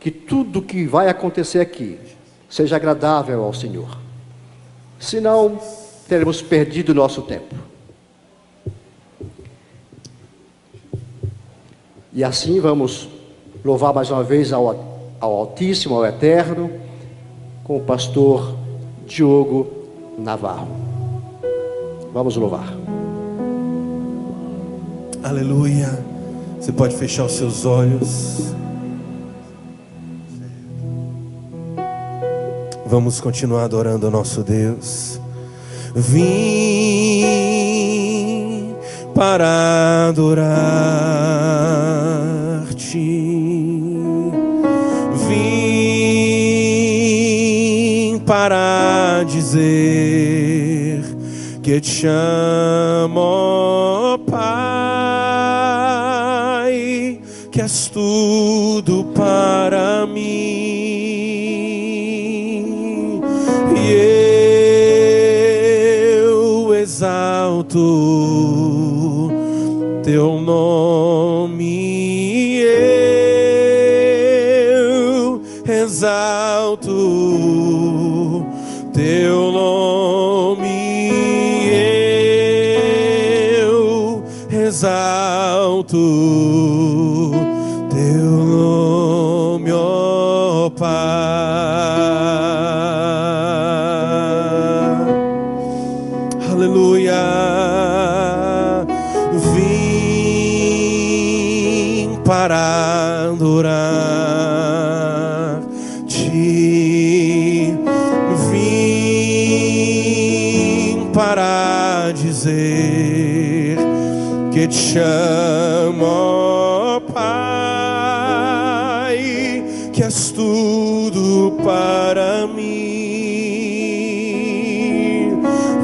que tudo que vai acontecer aqui seja agradável ao Senhor. Senão, teremos perdido o nosso tempo. E assim vamos louvar mais uma vez ao Altíssimo, ao Eterno, com o pastor Diogo Navarro. Vamos louvar. Aleluia. Você pode fechar os seus olhos. Vamos continuar adorando o nosso Deus. Vim para adorar-te. Vim para dizer que te amo, Pai, que és tudo para mim. E eu exalto teu nome, eu exalto teu nome, eu exalto teu nome, ó Pai. Aleluia. Vim para adorar-te, vim para dizer que te amo, ó Pai, que és tudo para mim.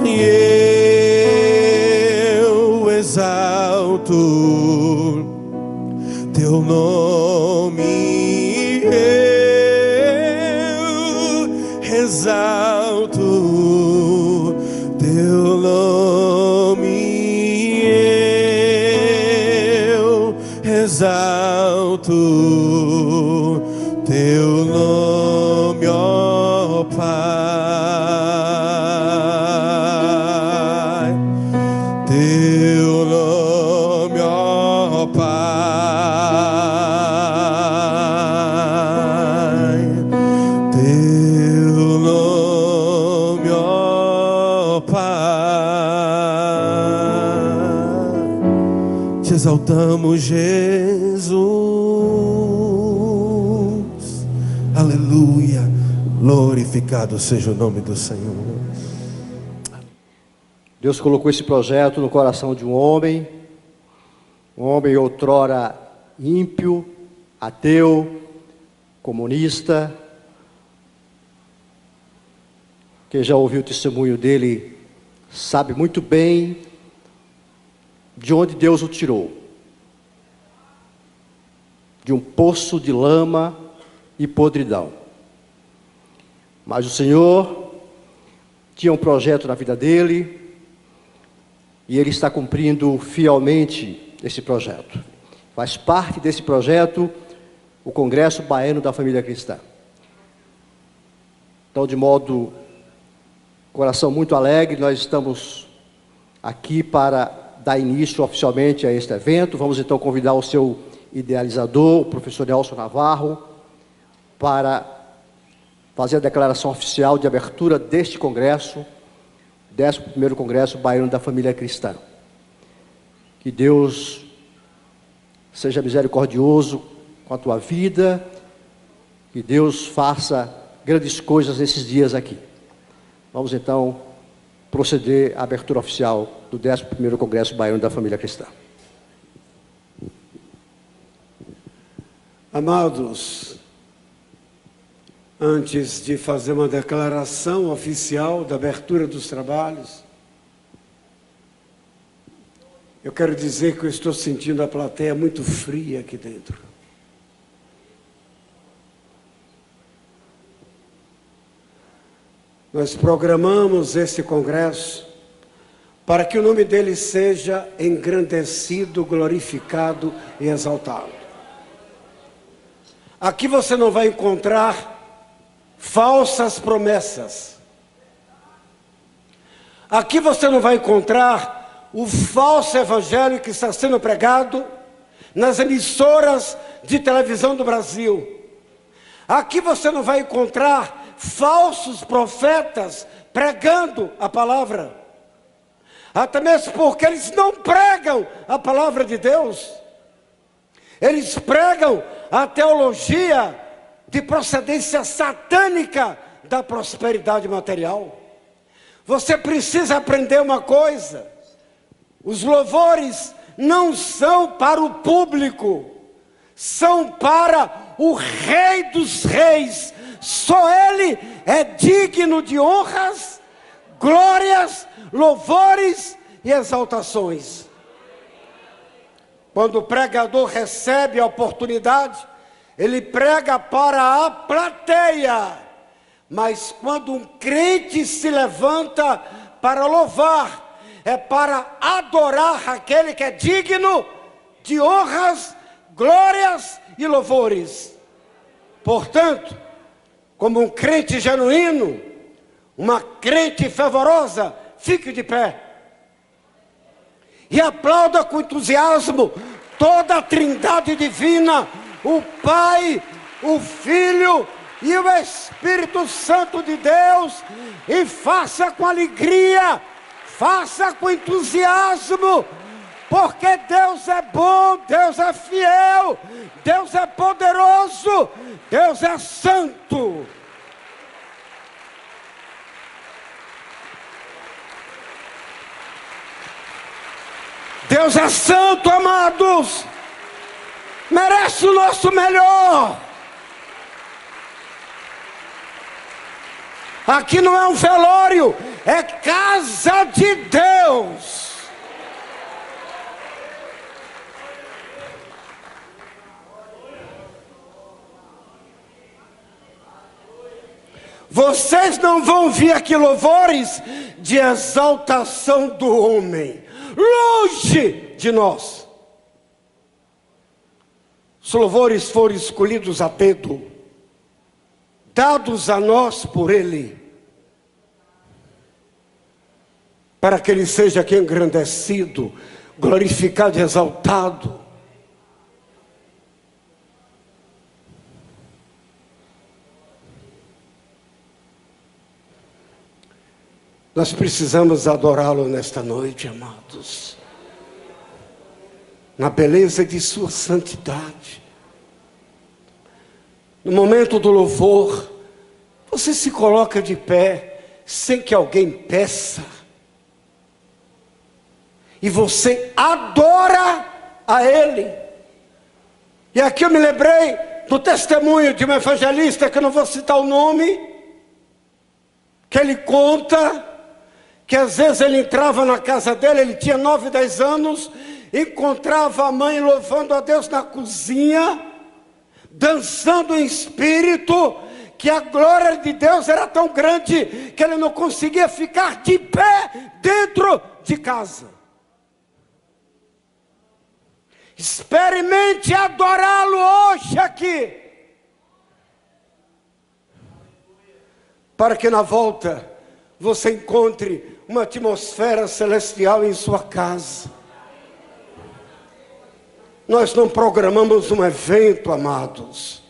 E eu exalto teu nome, eu exalto teu nome, eu exalto teu nome, ó Pai, teu nome, ó Pai, teu nome, ó Pai. Te exaltamos, Jesus. Aleluia. Glorificado seja o nome do Senhor. Deus colocou esse projeto no coração de um homem outrora ímpio, ateu, comunista. Quem já ouviu o testemunho dele sabe muito bem de onde Deus o tirou. De um poço de lama e podridão. Mas o Senhor tinha um projeto na vida dele e ele está cumprindo fielmente esse projeto. Faz parte desse projeto o Congresso Baiano da Família Cristã. Então, de modo, coração muito alegre, nós estamos aqui para dar início oficialmente a este evento. Vamos então convidar o seu idealizador, o professor Nelson Navarro, para fazer a declaração oficial de abertura deste congresso, 11º Congresso Baiano da Família Cristã. Que Deus seja misericordioso com a tua vida, que Deus faça grandes coisas nesses dias aqui. Vamos então proceder à abertura oficial do 11º Congresso Baiano da Família Cristã. Amados, antes de fazer uma declaração oficial da abertura dos trabalhos, eu quero dizer que eu estou sentindo a plateia muito fria aqui dentro. Nós programamos esse congresso para que o nome dele seja engrandecido, glorificado e exaltado. Aqui você não vai encontrar falsas promessas. Aqui você não vai encontrar o falso evangelho que está sendo pregado nas emissoras de televisão do Brasil. Aqui você não vai encontrar falsos profetas pregando a palavra. Até mesmo porque eles não pregam a palavra de Deus. Eles pregam a teologia de procedência satânica da prosperidade material. Você precisa aprender uma coisa: os louvores não são para o público, são para o Rei dos Reis. Só Ele é digno de honras, glórias, louvores e exaltações. Quando o pregador recebe a oportunidade, ele prega para a plateia. Mas quando um crente se levanta para louvar, é para adorar aquele que é digno de honras, glórias e louvores. Portanto, como um crente genuíno, uma crente fervorosa, fique de pé e aplauda com entusiasmo toda a Trindade divina, o Pai, o Filho e o Espírito Santo de Deus, e faça com alegria, faça com entusiasmo, porque Deus é bom, Deus é fiel, Deus é poderoso, Deus é santo. Deus é santo, amados, merece o nosso melhor. Aqui não é um velório, é casa de Deus. Vocês não vão vir aqui louvores de exaltação do homem, longe de nós. Os louvores foram escolhidos a dedo, dados a nós por Ele, para que Ele seja aqui engrandecido, glorificado e exaltado. Nós precisamos adorá-lo nesta noite, amados, na beleza de sua santidade. No momento do louvor, você se coloca de pé, sem que alguém peça, e você adora a Ele. E aqui eu me lembrei do testemunho de um evangelista, que eu não vou citar o nome, que ele conta que às vezes ele entrava na casa dele, ele tinha 9, 10 anos, encontrava a mãe louvando a Deus na cozinha, dançando em espírito, que a glória de Deus era tão grande, que ele não conseguia ficar de pé dentro de casa. Experimente adorá-lo hoje aqui, para que na volta você encontre uma atmosfera celestial em sua casa. Nós não programamos um evento, amados,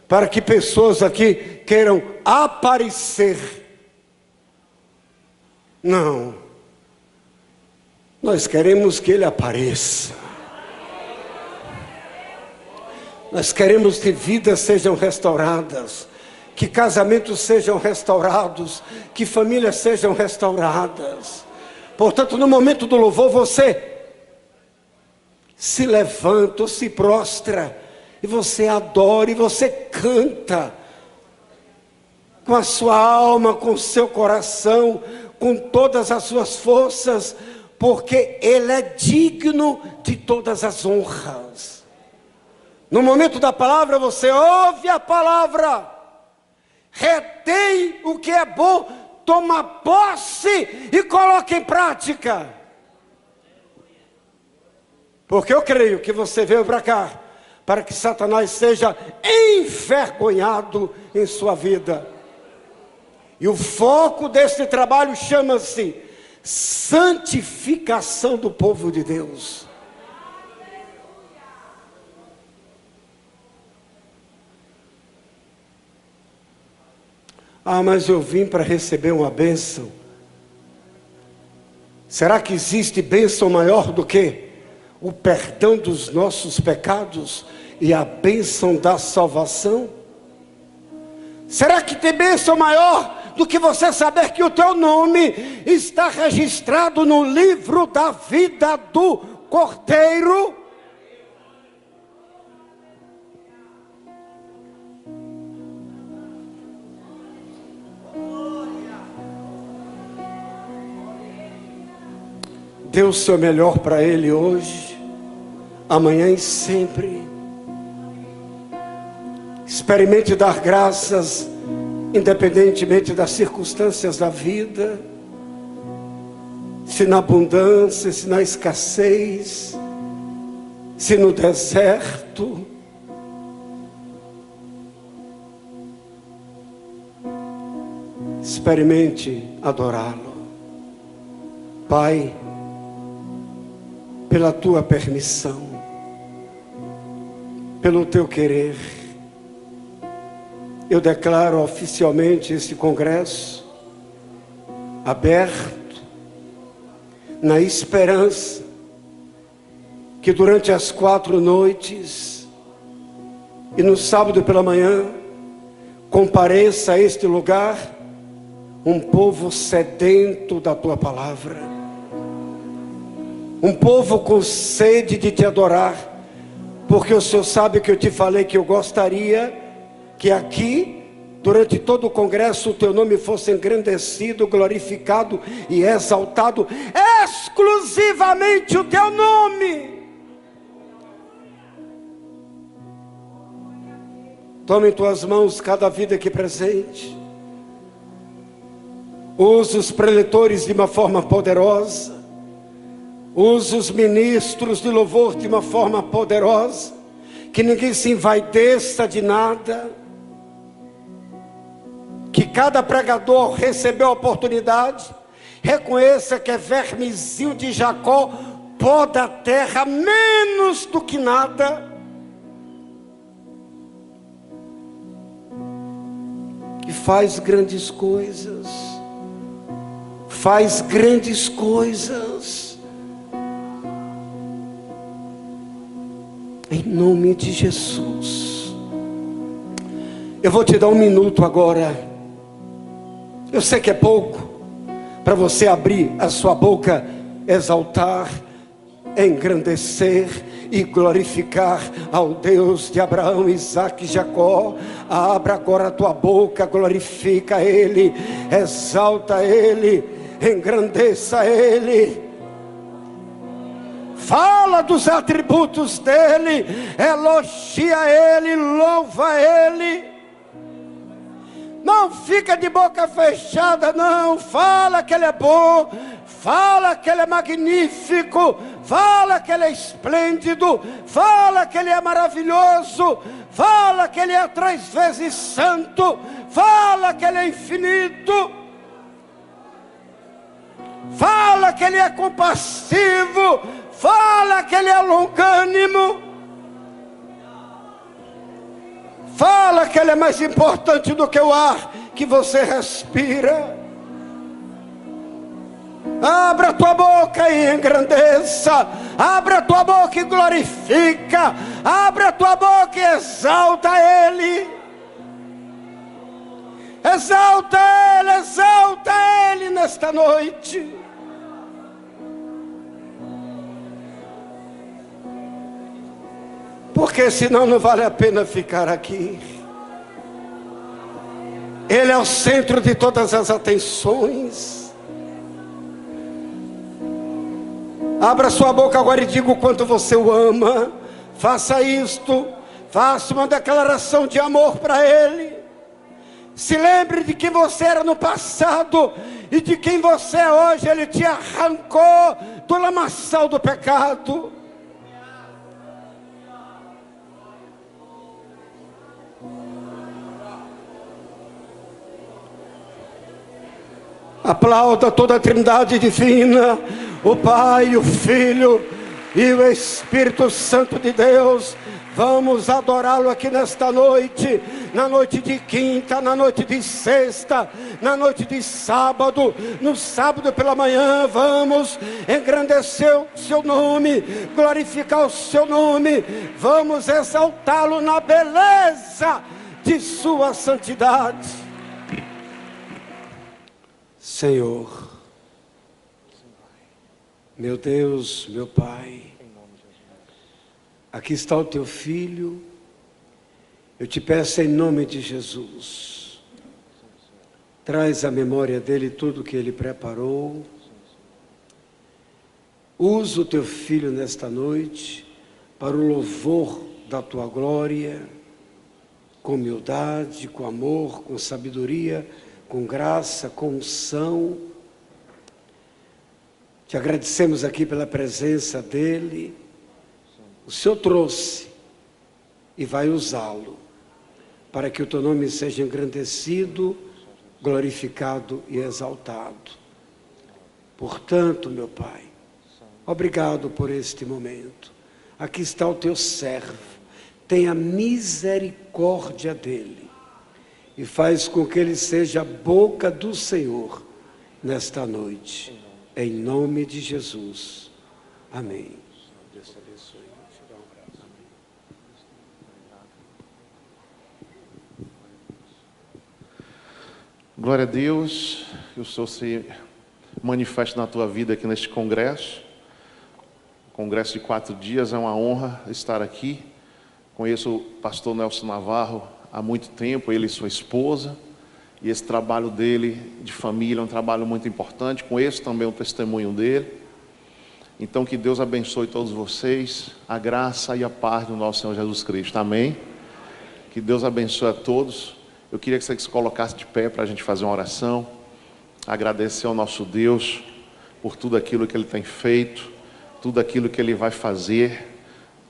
para que pessoas aqui queiram aparecer. Não. Nós queremos que Ele apareça. Nós queremos que vidas sejam restauradas, que casamentos sejam restaurados, que famílias sejam restauradas. Portanto, no momento do louvor, você se levanta ou se prostra, e você adora, e você canta, com a sua alma, com o seu coração, com todas as suas forças, porque Ele é digno de todas as honras. No momento da palavra, você ouve a palavra, retém o que é bom, toma posse e coloca em prática. Porque eu creio que você veio para cá para que Satanás seja envergonhado em sua vida. E o foco desse trabalho chama-se santificação do povo de Deus. Ah, mas eu vim para receber uma bênção. Será que existe bênção maior do que o perdão dos nossos pecados e a bênção da salvação? Será que tem bênção maior do que você saber que o teu nome está registrado no livro da vida do Cordeiro? Dê o seu melhor para Ele hoje, amanhã e sempre. Experimente dar graças, independentemente das circunstâncias da vida, se na abundância, se na escassez, se no deserto. Experimente adorá-lo. Pai, pela tua permissão, pelo teu querer, eu declaro oficialmente esse congresso aberto, na esperança que durante as 4 noites e no sábado pela manhã compareça a este lugar um povo sedento da tua palavra, um povo com sede de te adorar, porque o Senhor sabe que eu te falei que eu gostaria que aqui, durante todo o congresso, o teu nome fosse engrandecido, glorificado e exaltado, exclusivamente o teu nome. Toma em tuas mãos cada vida aqui presente. Usa os preletores de uma forma poderosa. Usa os ministros de louvor de uma forma poderosa. Que ninguém se envaideça de nada. Que cada pregador recebeu a oportunidade, reconheça que é vermezinho de Jacó, pó da terra, menos do que nada. E faz grandes coisas. Faz grandes coisas. Em nome de Jesus. Eu vou te dar 1 minuto agora. Eu sei que é pouco para você abrir a sua boca, exaltar, engrandecer e glorificar ao Deus de Abraão, Isaque e Jacó. Abra agora a tua boca, glorifica Ele, exalta Ele, engrandeça Ele. Fala dos atributos dEle, elogia Ele, louva Ele. Não fica de boca fechada, não. Fala que Ele é bom, fala que Ele é magnífico, fala que Ele é esplêndido, fala que Ele é maravilhoso, fala que Ele é 3 vezes santo, fala que Ele é infinito, fala que Ele é compassivo, fala que Ele é longânimo. Fala que Ele é mais importante do que o ar que você respira. Abra a tua boca e engrandeça. Abra a tua boca e glorifica. Abra a tua boca e exalta Ele. Exalta Ele nesta noite. Porque senão não vale a pena ficar aqui. Ele é o centro de todas as atenções. Abra sua boca agora e diga o quanto você o ama. Faça isto. Faça uma declaração de amor para Ele. Se lembre de quem você era no passado e de quem você é hoje. Ele te arrancou do lamaçal do pecado. Aplauda toda a Trindade divina, o Pai, o Filho e o Espírito Santo de Deus. Vamos adorá-lo aqui nesta noite, na noite de quinta, na noite de sexta, na noite de sábado, no sábado pela manhã. Vamos engrandecer o seu nome, glorificar o seu nome, vamos exaltá-lo na beleza de sua santidade. Senhor, meu Deus, meu Pai, aqui está o teu filho, eu te peço em nome de Jesus, traz à memória dele tudo que ele preparou, usa o teu filho nesta noite para o louvor da tua glória, com humildade, com amor, com sabedoria, com graça, com unção. Te agradecemos aqui pela presença dele. O Senhor trouxe e vai usá-lo para que o teu nome seja engrandecido, glorificado e exaltado. Portanto, meu Pai, obrigado por este momento. Aqui está o teu servo. Tenha misericórdia dele e faz com que ele seja a boca do Senhor nesta noite, em nome de Jesus, amém. Deus te abençoe. Glória a Deus, que o Senhor se manifeste na tua vida aqui neste congresso. Congresso de 4 dias, é uma honra estar aqui. Conheço o pastor Nelson Navarro há muito tempo, ele e sua esposa, e esse trabalho dele de família é um trabalho muito importante. Conheço também o testemunho dele. Então que Deus abençoe todos vocês, a graça e a paz do nosso Senhor Jesus Cristo, amém? Que Deus abençoe a todos. Eu queria que você se colocasse de pé para a gente fazer uma oração, agradecer ao nosso Deus por tudo aquilo que Ele tem feito, tudo aquilo que Ele vai fazer,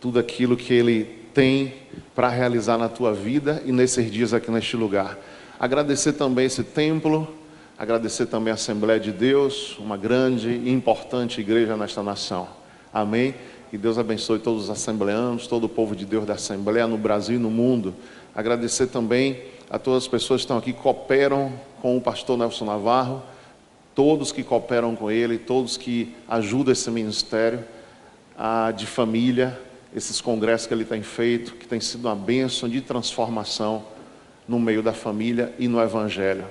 tudo aquilo que Ele tem para realizar na tua vida e nesses dias aqui neste lugar. Agradecer também esse templo, agradecer também a Assembleia de Deus, uma grande e importante igreja nesta nação. Amém? Que Deus abençoe todos os assembleanos, todo o povo de Deus da Assembleia no Brasil e no mundo. Agradecer também a todas as pessoas que estão aqui, que cooperam com o pastor Nelson Navarro, todos que cooperam com ele, todos que ajudam esse ministério de família, esses congressos que ele tem feito, que tem sido uma bênção de transformação no meio da família e no Evangelho.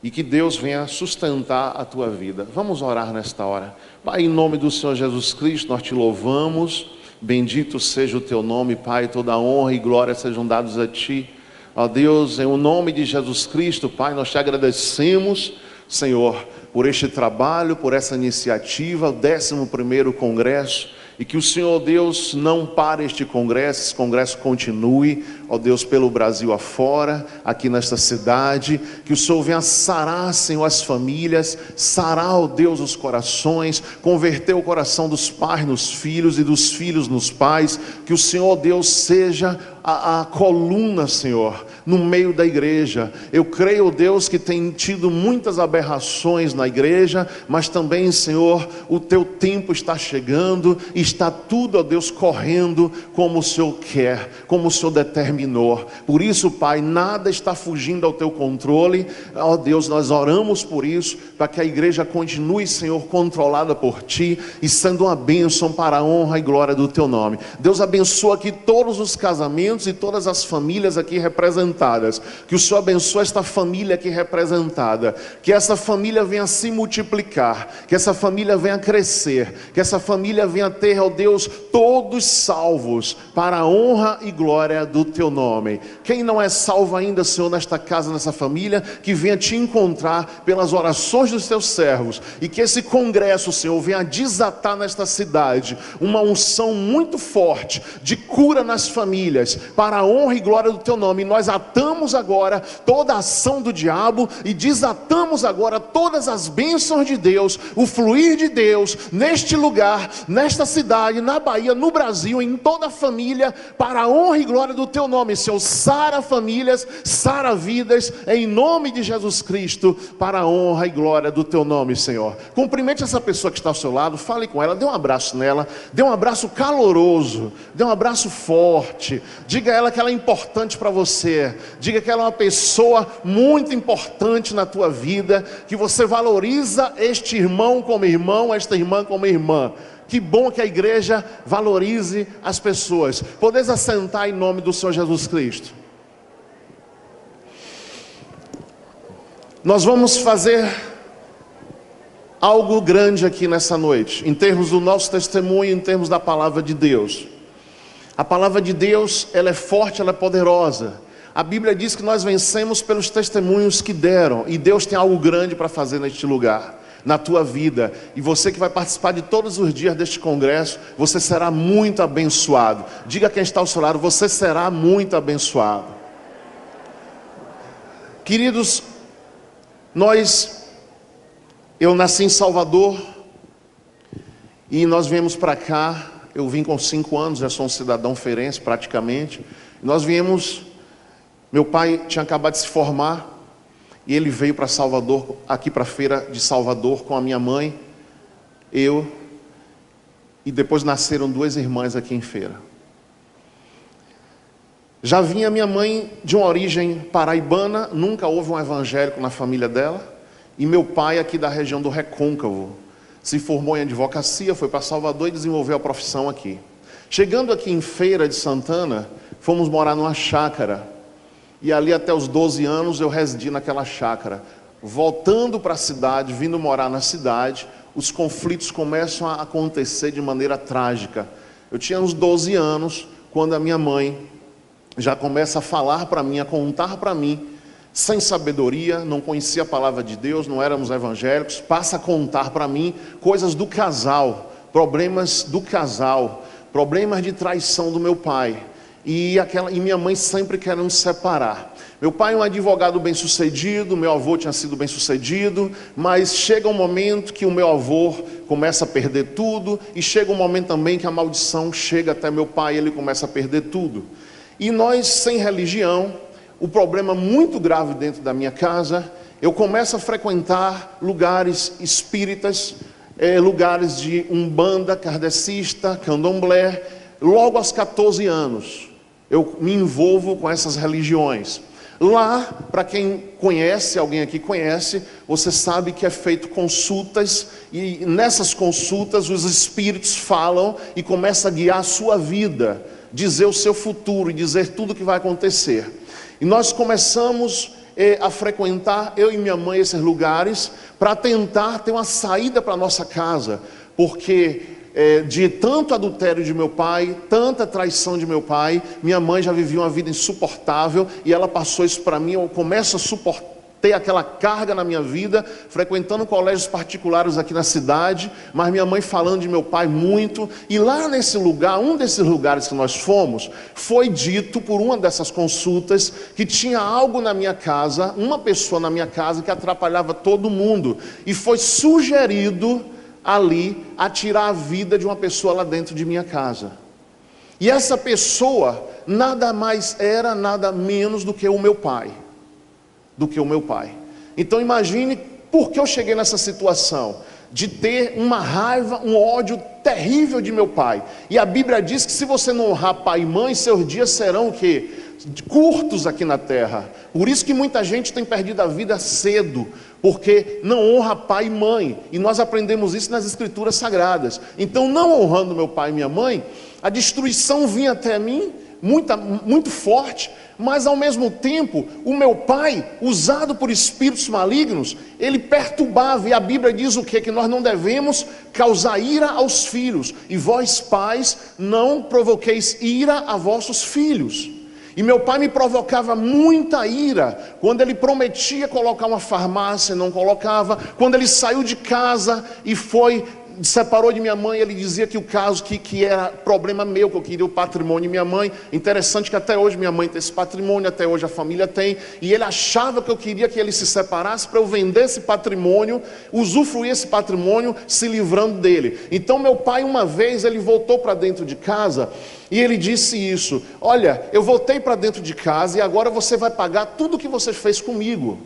E que Deus venha sustentar a tua vida. Vamos orar nesta hora. Pai, em nome do Senhor Jesus Cristo, nós te louvamos. Bendito seja o teu nome, Pai. Toda honra e glória sejam dados a ti. Ó Deus, em o nome de Jesus Cristo, Pai, nós te agradecemos, Senhor, por este trabalho, por essa iniciativa, o 11º Congresso. E que o Senhor Deus não pare este congresso, esse congresso continue, ó Deus, pelo Brasil afora, aqui nesta cidade. Que o Senhor venha sarar, Senhor, as famílias, sarar, ó Deus, os corações, converter o coração dos pais nos filhos e dos filhos nos pais. Que o Senhor, ó Deus, seja a coluna, Senhor, no meio da igreja. Eu creio, Deus, que tem tido muitas aberrações na igreja, mas também, Senhor, o teu tempo está chegando e está tudo, ó Deus, correndo como o Senhor quer, como o Senhor determinou. Por isso, Pai, nada está fugindo ao teu controle. Ó Deus, nós oramos por isso, para que a igreja continue, Senhor, controlada por ti e sendo uma bênção para a honra e glória do teu nome. Deus abençoa aqui todos os casamentos e todas as famílias aqui representadas. Que o Senhor abençoe esta família aqui representada, que essa família venha se multiplicar, que essa família venha crescer, que essa família venha ter, ó Deus, todos salvos para a honra e glória do teu nome. Quem não é salvo ainda, Senhor, nesta casa, nessa família, que venha te encontrar pelas orações dos teus servos, e que esse congresso, Senhor, venha desatar nesta cidade uma unção muito forte de cura nas famílias, para a honra e glória do teu nome. E nós atamos agora toda a ação do diabo e desatamos agora todas as bênçãos de Deus, o fluir de Deus neste lugar, nesta cidade, na Bahia, no Brasil, em toda a família, para a honra e glória do teu nome, Senhor, sara famílias, sara vidas, em nome de Jesus Cristo, para a honra e glória do teu nome, Senhor. Cumprimente essa pessoa que está ao seu lado, fale com ela, dê um abraço nela, dê um abraço caloroso, dê um abraço forte, diga a ela que ela é importante para você, diga que ela é uma pessoa muito importante na tua vida, que você valoriza este irmão como irmão, esta irmã como irmã. Que bom que a igreja valorize as pessoas. Podeis assentar em nome do Senhor Jesus Cristo. Nós vamos fazer algo grande aqui nessa noite, em termos do nosso testemunho, em termos da palavra de Deus. A palavra de Deus, ela é forte, ela é poderosa. A Bíblia diz que nós vencemos pelos testemunhos que deram, e Deus tem algo grande para fazer neste lugar, na tua vida. E você que vai participar de todos os dias deste congresso, você será muito abençoado. Diga a quem está ao seu lado, você será muito abençoado. Queridos, eu nasci em Salvador, e nós viemos para cá. Eu vim com 5 anos, já sou um cidadão feirense praticamente. Nós viemos, meu pai tinha acabado de se formar, e ele veio para Salvador, aqui para a feira de Salvador com a minha mãe, eu, e depois nasceram 2 irmãs aqui em feira. Já vinha minha mãe de uma origem paraibana, nunca houve um evangélico na família dela, e meu pai aqui da região do Recôncavo, se formou em advocacia, foi para Salvador e desenvolveu a profissão aqui. Chegando aqui em Feira de Santana, fomos morar numa chácara, e ali até os 12 anos eu residi naquela chácara. Voltando para a cidade, vindo morar na cidade, os conflitos começam a acontecer de maneira trágica. Eu tinha uns 12 anos, quando a minha mãe já começa a falar para mim, a contar para mim, sem sabedoria, não conhecia a palavra de Deus, não éramos evangélicos, passa a contar para mim coisas do casal, problemas do casal, problemas de traição do meu pai. E minha mãe sempre querendo se separar. Meu pai é um advogado bem sucedido, meu avô tinha sido bem sucedido, mas chega um momento que o meu avô começa a perder tudo, e chega um momento também que a maldição chega até meu pai, ele começa a perder tudo. E nós, sem religião, o problema muito grave dentro da minha casa, eu começo a frequentar lugares espíritas, lugares de umbanda, kardecista, candomblé. Logo aos 14 anos, eu me envolvo com essas religiões. Lá, para quem conhece, alguém aqui conhece, você sabe que é feito consultas, e nessas consultas os espíritos falam e começam a guiar a sua vida, dizer o seu futuro e dizer tudo o que vai acontecer. E nós começamos a frequentar, eu e minha mãe, esses lugares, para tentar ter uma saída para a nossa casa, porque de tanto adultério de meu pai, tanta traição de meu pai, minha mãe já vivia uma vida insuportável, e ela passou isso para mim. Eu começo a suportar aquela carga na minha vida, frequentando colégios particulares aqui na cidade, mas minha mãe falando de meu pai muito. E lá nesse lugar, um desses lugares que nós fomos, foi dito por uma dessas consultas que tinha algo na minha casa, uma pessoa na minha casa que atrapalhava todo mundo, e foi sugerido ali a tirar a vida de uma pessoa lá dentro de minha casa. E essa pessoa nada mais era, nada menos do que o meu pai. Então imagine por que eu cheguei nessa situação, de ter uma raiva, um ódio terrível de meu pai. E a Bíblia diz que se você não honrar pai e mãe, seus dias serão o quê? Curtos aqui na terra. Por isso que muita gente tem perdido a vida cedo, porque não honra pai e mãe. E nós aprendemos isso nas escrituras sagradas. Então, não honrando meu pai e minha mãe, a destruição vinha até mim muito forte. Mas ao mesmo tempo, o meu pai, usado por espíritos malignos, ele perturbava. E a Bíblia diz o quê? Que nós não devemos causar ira aos filhos. E vós, pais, não provoqueis ira a vossos filhos. E meu pai me provocava muita ira, quando ele prometia colocar uma farmácia, não colocava. Quando ele saiu de casa e foi separou de minha mãe, ele dizia que o caso que era problema meu, que eu queria o patrimônio de minha mãe. Interessante que até hoje minha mãe tem esse patrimônio, até hoje a família tem, e ele achava que eu queria que ele se separasse para eu vender esse patrimônio, usufruir esse patrimônio, se livrando dele. Então meu pai, uma vez, ele voltou para dentro de casa e ele disse isso: olha, eu voltei para dentro de casa e agora você vai pagar tudo o que você fez comigo.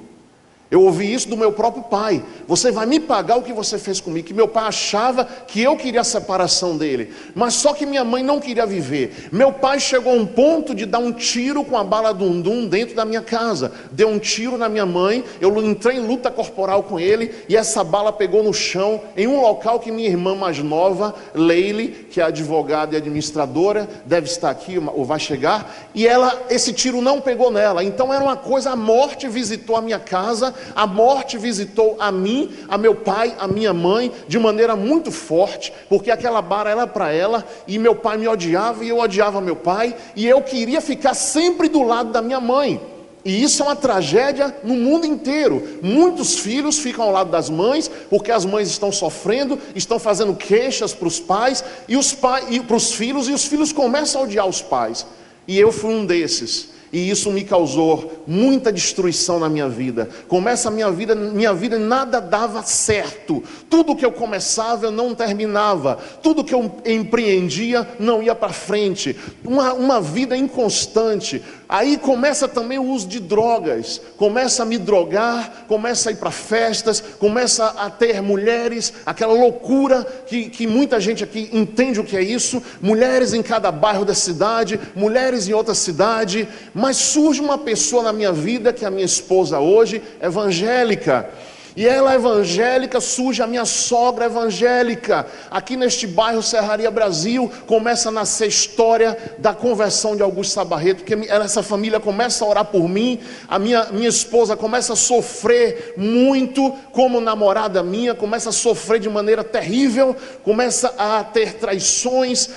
Eu ouvi isso do meu próprio pai: você vai me pagar o que você fez comigo. Que meu pai achava que eu queria a separação dele, mas só que minha mãe não queria viver. Meu pai chegou a um ponto de dar um tiro com a bala dum-dum dentro da minha casa. Deu um tiro na minha mãe, eu entrei em luta corporal com ele, e essa bala pegou no chão, em um local que minha irmã mais nova, Leile, que é advogada e administradora, deve estar aqui ou vai chegar, e esse tiro não pegou nela. Então era uma coisa, a morte visitou a minha casa, a morte visitou a mim, a meu pai, a minha mãe, de maneira muito forte, porque aquela bala era para ela, e meu pai me odiava, e eu odiava meu pai, e eu queria ficar sempre do lado da minha mãe. E isso é uma tragédia no mundo inteiro. Muitos filhos ficam ao lado das mães, porque as mães estão sofrendo, estão fazendo queixas para os pais, e para os filhos, e os filhos começam a odiar os pais. E eu fui um desses. E isso me causou muita destruição na minha vida. Começa a minha vida nada dava certo. Tudo que eu começava eu não terminava. Tudo que eu empreendia não ia para frente. Uma vida inconstante. Aí começa também o uso de drogas. Começa a me drogar, começa a ir para festas, começa a ter mulheres, aquela loucura que muita gente aqui entende o que é isso. Mulheres em cada bairro da cidade, mulheres em outra cidade. Mas surge uma pessoa na minha vida, que é a minha esposa hoje, evangélica. E ela evangélica, surge a minha sogra evangélica. Aqui neste bairro Serraria Brasil, começa a nascer a história da conversão de Augusto Sabarreto, porque essa família começa a orar por mim. A minha esposa começa a sofrer muito como namorada minha, começa a sofrer de maneira terrível, começa a ter traições,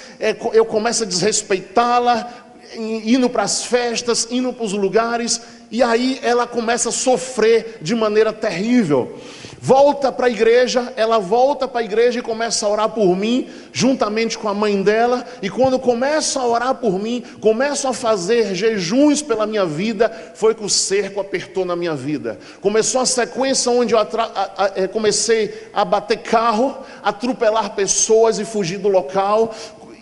eu começo a desrespeitá-la, indo para as festas, indo para os lugares, e aí ela começa a sofrer de maneira terrível. Ela volta para a igreja e começa a orar por mim, juntamente com a mãe dela. E quando começa a orar por mim, começam a fazer jejuns pela minha vida, foi que o cerco apertou na minha vida. Começou a sequência onde eu comecei a bater carro, atropelar pessoas e fugir do local.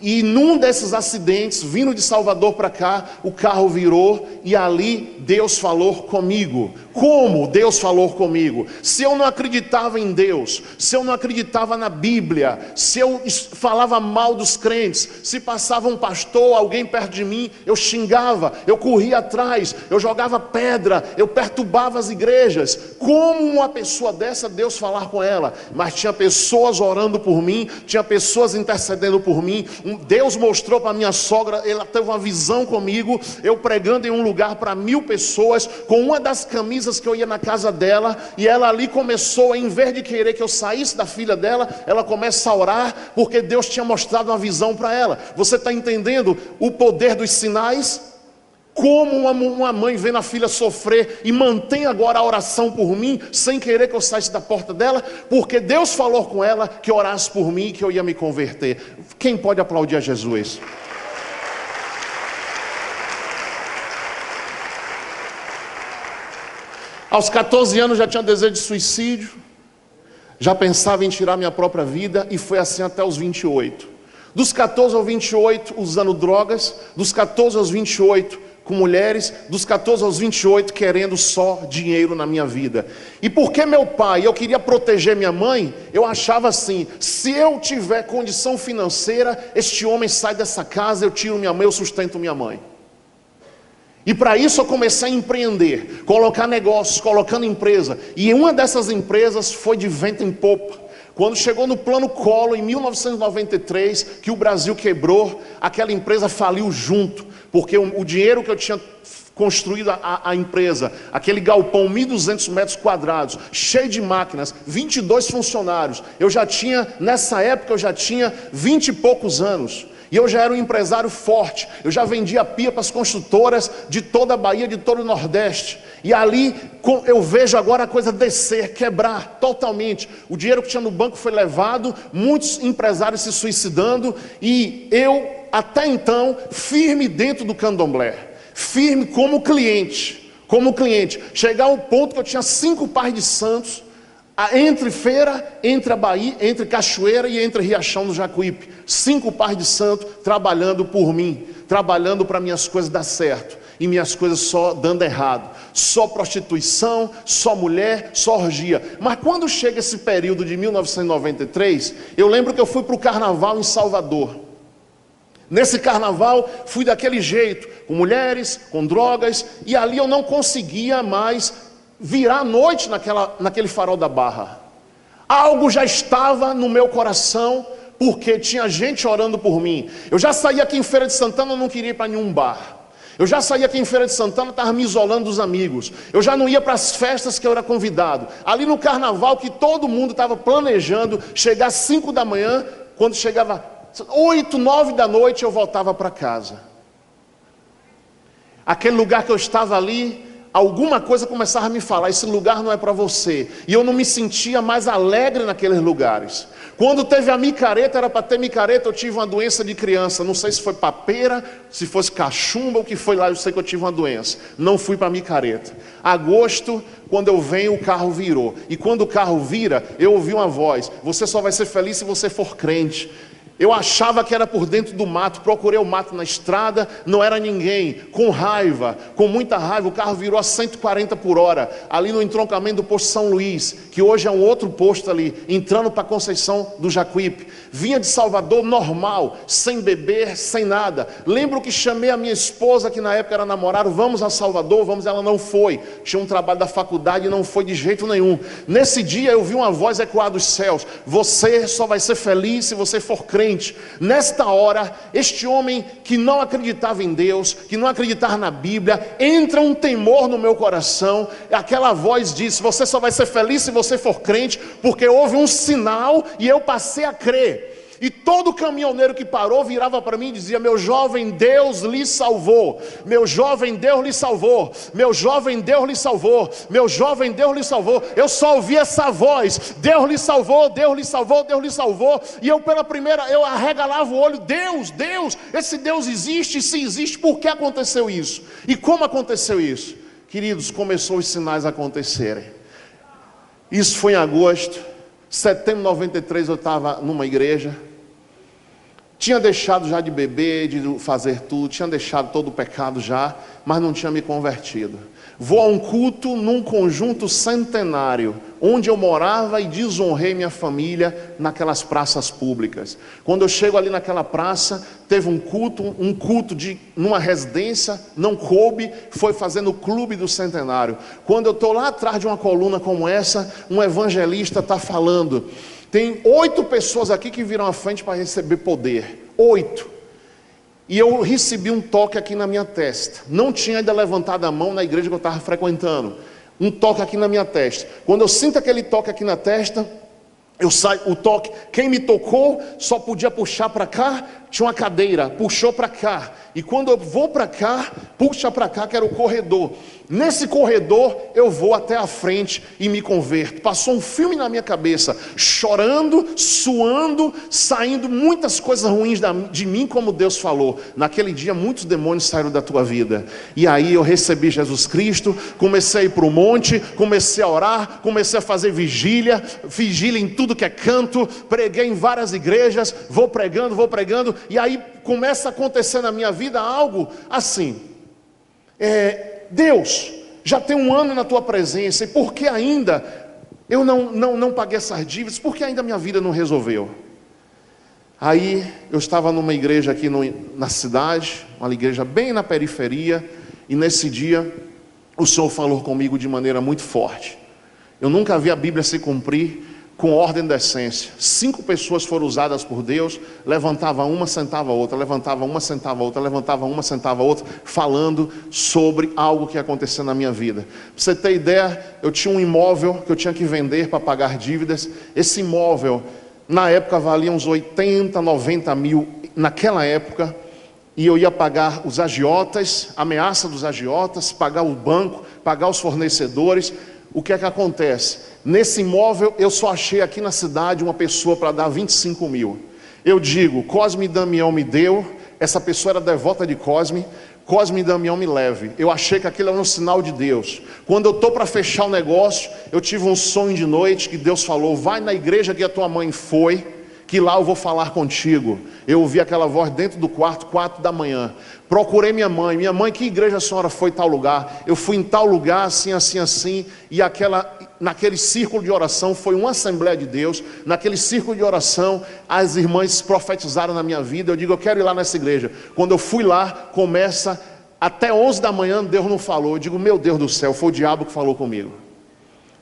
E num desses acidentes, vindo de Salvador para cá, o carro virou, e ali Deus falou comigo. Como Deus falou comigo? Se eu não acreditava em Deus, se eu não acreditava na Bíblia, se eu falava mal dos crentes, se passava um pastor, alguém perto de mim, eu xingava, eu corria atrás, eu jogava pedra, eu perturbava as igrejas. Como uma pessoa dessa, Deus falar com ela? Mas tinha pessoas orando por mim, tinha pessoas intercedendo por mim. Deus mostrou para minha sogra, ela teve uma visão comigo, eu pregando em um lugar para 1000 pessoas, com uma das camisas que eu ia na casa dela, e ela ali começou, em vez de querer que eu saísse da filha dela, ela começa a orar, porque Deus tinha mostrado uma visão para ela. Você está entendendo o poder dos sinais? Como uma mãe vendo a filha sofrer e mantém agora a oração por mim, sem querer que eu saísse da porta dela, porque Deus falou com ela que orasse por mim e que eu ia me converter. Quem pode aplaudir a Jesus? Aos 14 anos já tinha desejo de suicídio, já pensava em tirar minha própria vida, e foi assim até os 28. Dos 14 aos 28 usando drogas, dos 14 aos 28 com mulheres, dos 14 aos 28 querendo só dinheiro na minha vida. E porque meu pai, eu queria proteger minha mãe, eu achava assim: se eu tiver condição financeira, este homem sai dessa casa, eu tiro minha mãe, eu sustento minha mãe. E para isso eu comecei a empreender, colocar negócios, colocando empresa. E uma dessas empresas foi de vento em popa. Quando chegou no plano Collor, em 1993, que o Brasil quebrou, aquela empresa faliu junto, porque o dinheiro que eu tinha construído a empresa, aquele galpão, 1.200 metros quadrados, cheio de máquinas, 22 funcionários, nessa época eu já tinha 20 e poucos anos. E eu já era um empresário forte, eu já vendia pia para as construtoras de toda a Bahia, de todo o Nordeste. E ali eu vejo agora a coisa descer, quebrar totalmente. O dinheiro que tinha no banco foi levado, muitos empresários se suicidando. E eu, até então, firme dentro do candomblé, firme como cliente. Chegar ao ponto que eu tinha 5 pares de santos, entre Feira, entre a Bahia, entre Cachoeira e entre Riachão do Jacuípe. 5 pares de santo trabalhando por mim, trabalhando para minhas coisas dar certo, e minhas coisas só dando errado. Só prostituição, só mulher, só orgia. Mas quando chega esse período de 1993, eu lembro que eu fui para o carnaval em Salvador. Nesse carnaval fui daquele jeito, com mulheres, com drogas, e ali eu não conseguia mais virar a noite naquele farol da Barra. Algo já estava no meu coração, porque tinha gente orando por mim. Eu já saía aqui em Feira de Santana, não queria ir para nenhum bar. Eu já saía aqui em Feira de Santana, estava me isolando dos amigos. Eu já não ia para as festas que eu era convidado. Ali no carnaval, que todo mundo estava planejando chegar às 5 da manhã, quando chegava 8, 9 da noite, eu voltava para casa. Aquele lugar que eu estava ali, alguma coisa começava a me falar: esse lugar não é para você. E eu não me sentia mais alegre naqueles lugares. Quando teve a micareta, era para ter micareta, eu tive uma doença de criança. Não sei se foi papeira, se fosse cachumba, o que foi lá, eu sei que eu tive uma doença. Não fui para a micareta. Agosto, quando eu venho, o carro virou. E quando o carro vira, eu ouvi uma voz: você só vai ser feliz se você for crente. Eu achava que era por dentro do mato, procurei o mato na estrada, não era ninguém. Com raiva, com muita raiva, o carro virou a 140 por hora, ali no entroncamento do posto São Luís, que hoje é um outro posto ali, entrando para Conceição do Jacuípe. Vinha de Salvador normal, sem beber, sem nada. Lembro que chamei a minha esposa, que na época era namorada: vamos a Salvador, vamos. Ela não foi, tinha um trabalho da faculdade e não foi de jeito nenhum. Nesse dia eu vi uma voz ecoar dos céus: você só vai ser feliz se você for crente. Nesta hora, este homem que não acreditava em Deus, que não acreditava na Bíblia, entra um temor no meu coração. Aquela voz disse: você só vai ser feliz se você for crente, porque houve um sinal e eu passei a crer. E todo caminhoneiro que parou virava para mim e dizia: meu jovem, Deus lhe salvou. Meu jovem, Deus lhe salvou. Meu jovem, Deus lhe salvou. Meu jovem, Deus lhe salvou. Eu só ouvi essa voz: Deus lhe salvou, Deus lhe salvou, Deus lhe salvou. E eu eu arregalava o olho: Deus, esse Deus existe. E se existe, por que aconteceu isso? E como aconteceu isso? Queridos, começou os sinais a acontecerem. Isso foi em agosto. Setembro de 93 eu estava numa igreja. Tinha deixado já de beber, de fazer tudo, tinha deixado todo o pecado já, mas não tinha me convertido. Vou a um culto num conjunto centenário, onde eu morava, e desonrei minha família naquelas praças públicas. Quando eu chego ali naquela praça, teve um culto numa residência, não coube, foi fazer no clube do centenário. Quando eu estou lá atrás de uma coluna como essa, um evangelista está falando: tem 8 pessoas aqui que viram à frente para receber poder. 8. E eu recebi um toque aqui na minha testa. Não tinha ainda levantado a mão na igreja que eu estava frequentando. Um toque aqui na minha testa. Quando eu sinto aquele toque aqui na testa, eu saio, o toque, quem me tocou só podia puxar para cá, tinha uma cadeira, puxou para cá. E quando eu vou para cá, puxa para cá, que era o corredor. Nesse corredor eu vou até a frente e me converto. Passou um filme na minha cabeça, chorando, suando, saindo muitas coisas ruins de mim, como Deus falou: naquele dia muitos demônios saíram da tua vida. E aí eu recebi Jesus Cristo, comecei a ir para o monte, comecei a orar, comecei a fazer vigília em tudo que é canto, preguei em várias igrejas, vou pregando, e aí começa a acontecer na minha vida algo assim: Deus, já tem 1 ano na tua presença, e por que ainda eu não paguei essas dívidas? Por que ainda minha vida não resolveu? Aí eu estava numa igreja aqui na cidade, uma igreja bem na periferia, e nesse dia o Senhor falou comigo de maneira muito forte. Eu nunca vi a Bíblia se cumprir com ordem e decência. 5 pessoas foram usadas por Deus, levantava uma, sentava outra, levantava uma, sentava outra, levantava uma, sentava outra, falando sobre algo que ia acontecer na minha vida. Pra você ter ideia, eu tinha um imóvel que eu tinha que vender para pagar dívidas. Esse imóvel, na época, valia uns 80, 90 mil naquela época, e eu ia pagar os agiotas, ameaça dos agiotas, pagar o banco, pagar os fornecedores. O que é que acontece? Nesse imóvel eu só achei aqui na cidade uma pessoa para dar 25 mil. Eu digo, Cosme e Damião me deu, essa pessoa era devota de Cosme, Cosme e Damião me leve. Eu achei que aquilo era um sinal de Deus. Quando eu estou para fechar o negócio, eu tive um sonho de noite que Deus falou, vai na igreja que a tua mãe foi, que lá eu vou falar contigo. Eu ouvi aquela voz dentro do quarto, 4 da manhã. Procurei minha mãe, que igreja a senhora foi em tal lugar? Eu fui em tal lugar, assim, assim, assim, e naquele círculo de oração, foi uma Assembleia de Deus, naquele círculo de oração, as irmãs profetizaram na minha vida, eu digo, eu quero ir lá nessa igreja. Quando eu fui lá, começa, até 11 da manhã, Deus não falou, eu digo, meu Deus do céu, foi o diabo que falou comigo.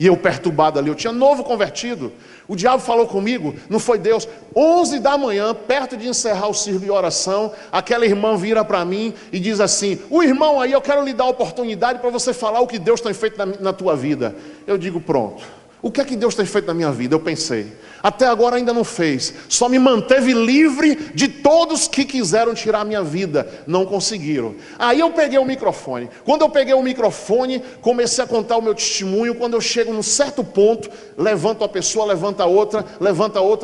E eu perturbado ali, eu tinha novo convertido, o diabo falou comigo, não foi Deus. 11 da manhã, perto de encerrar o círculo de oração, aquela irmã vira para mim e diz assim, o irmão aí, eu quero lhe dar a oportunidade para você falar o que Deus tem feito na tua vida. Eu digo, pronto, o que é que Deus tem feito na minha vida? Eu pensei, até agora ainda não fez, só me manteve livre de todos que quiseram tirar a minha vida, não conseguiram. Aí eu peguei o microfone, quando eu peguei o microfone, comecei a contar o meu testemunho. Quando eu chego num certo ponto, levanto a pessoa, levanta outra,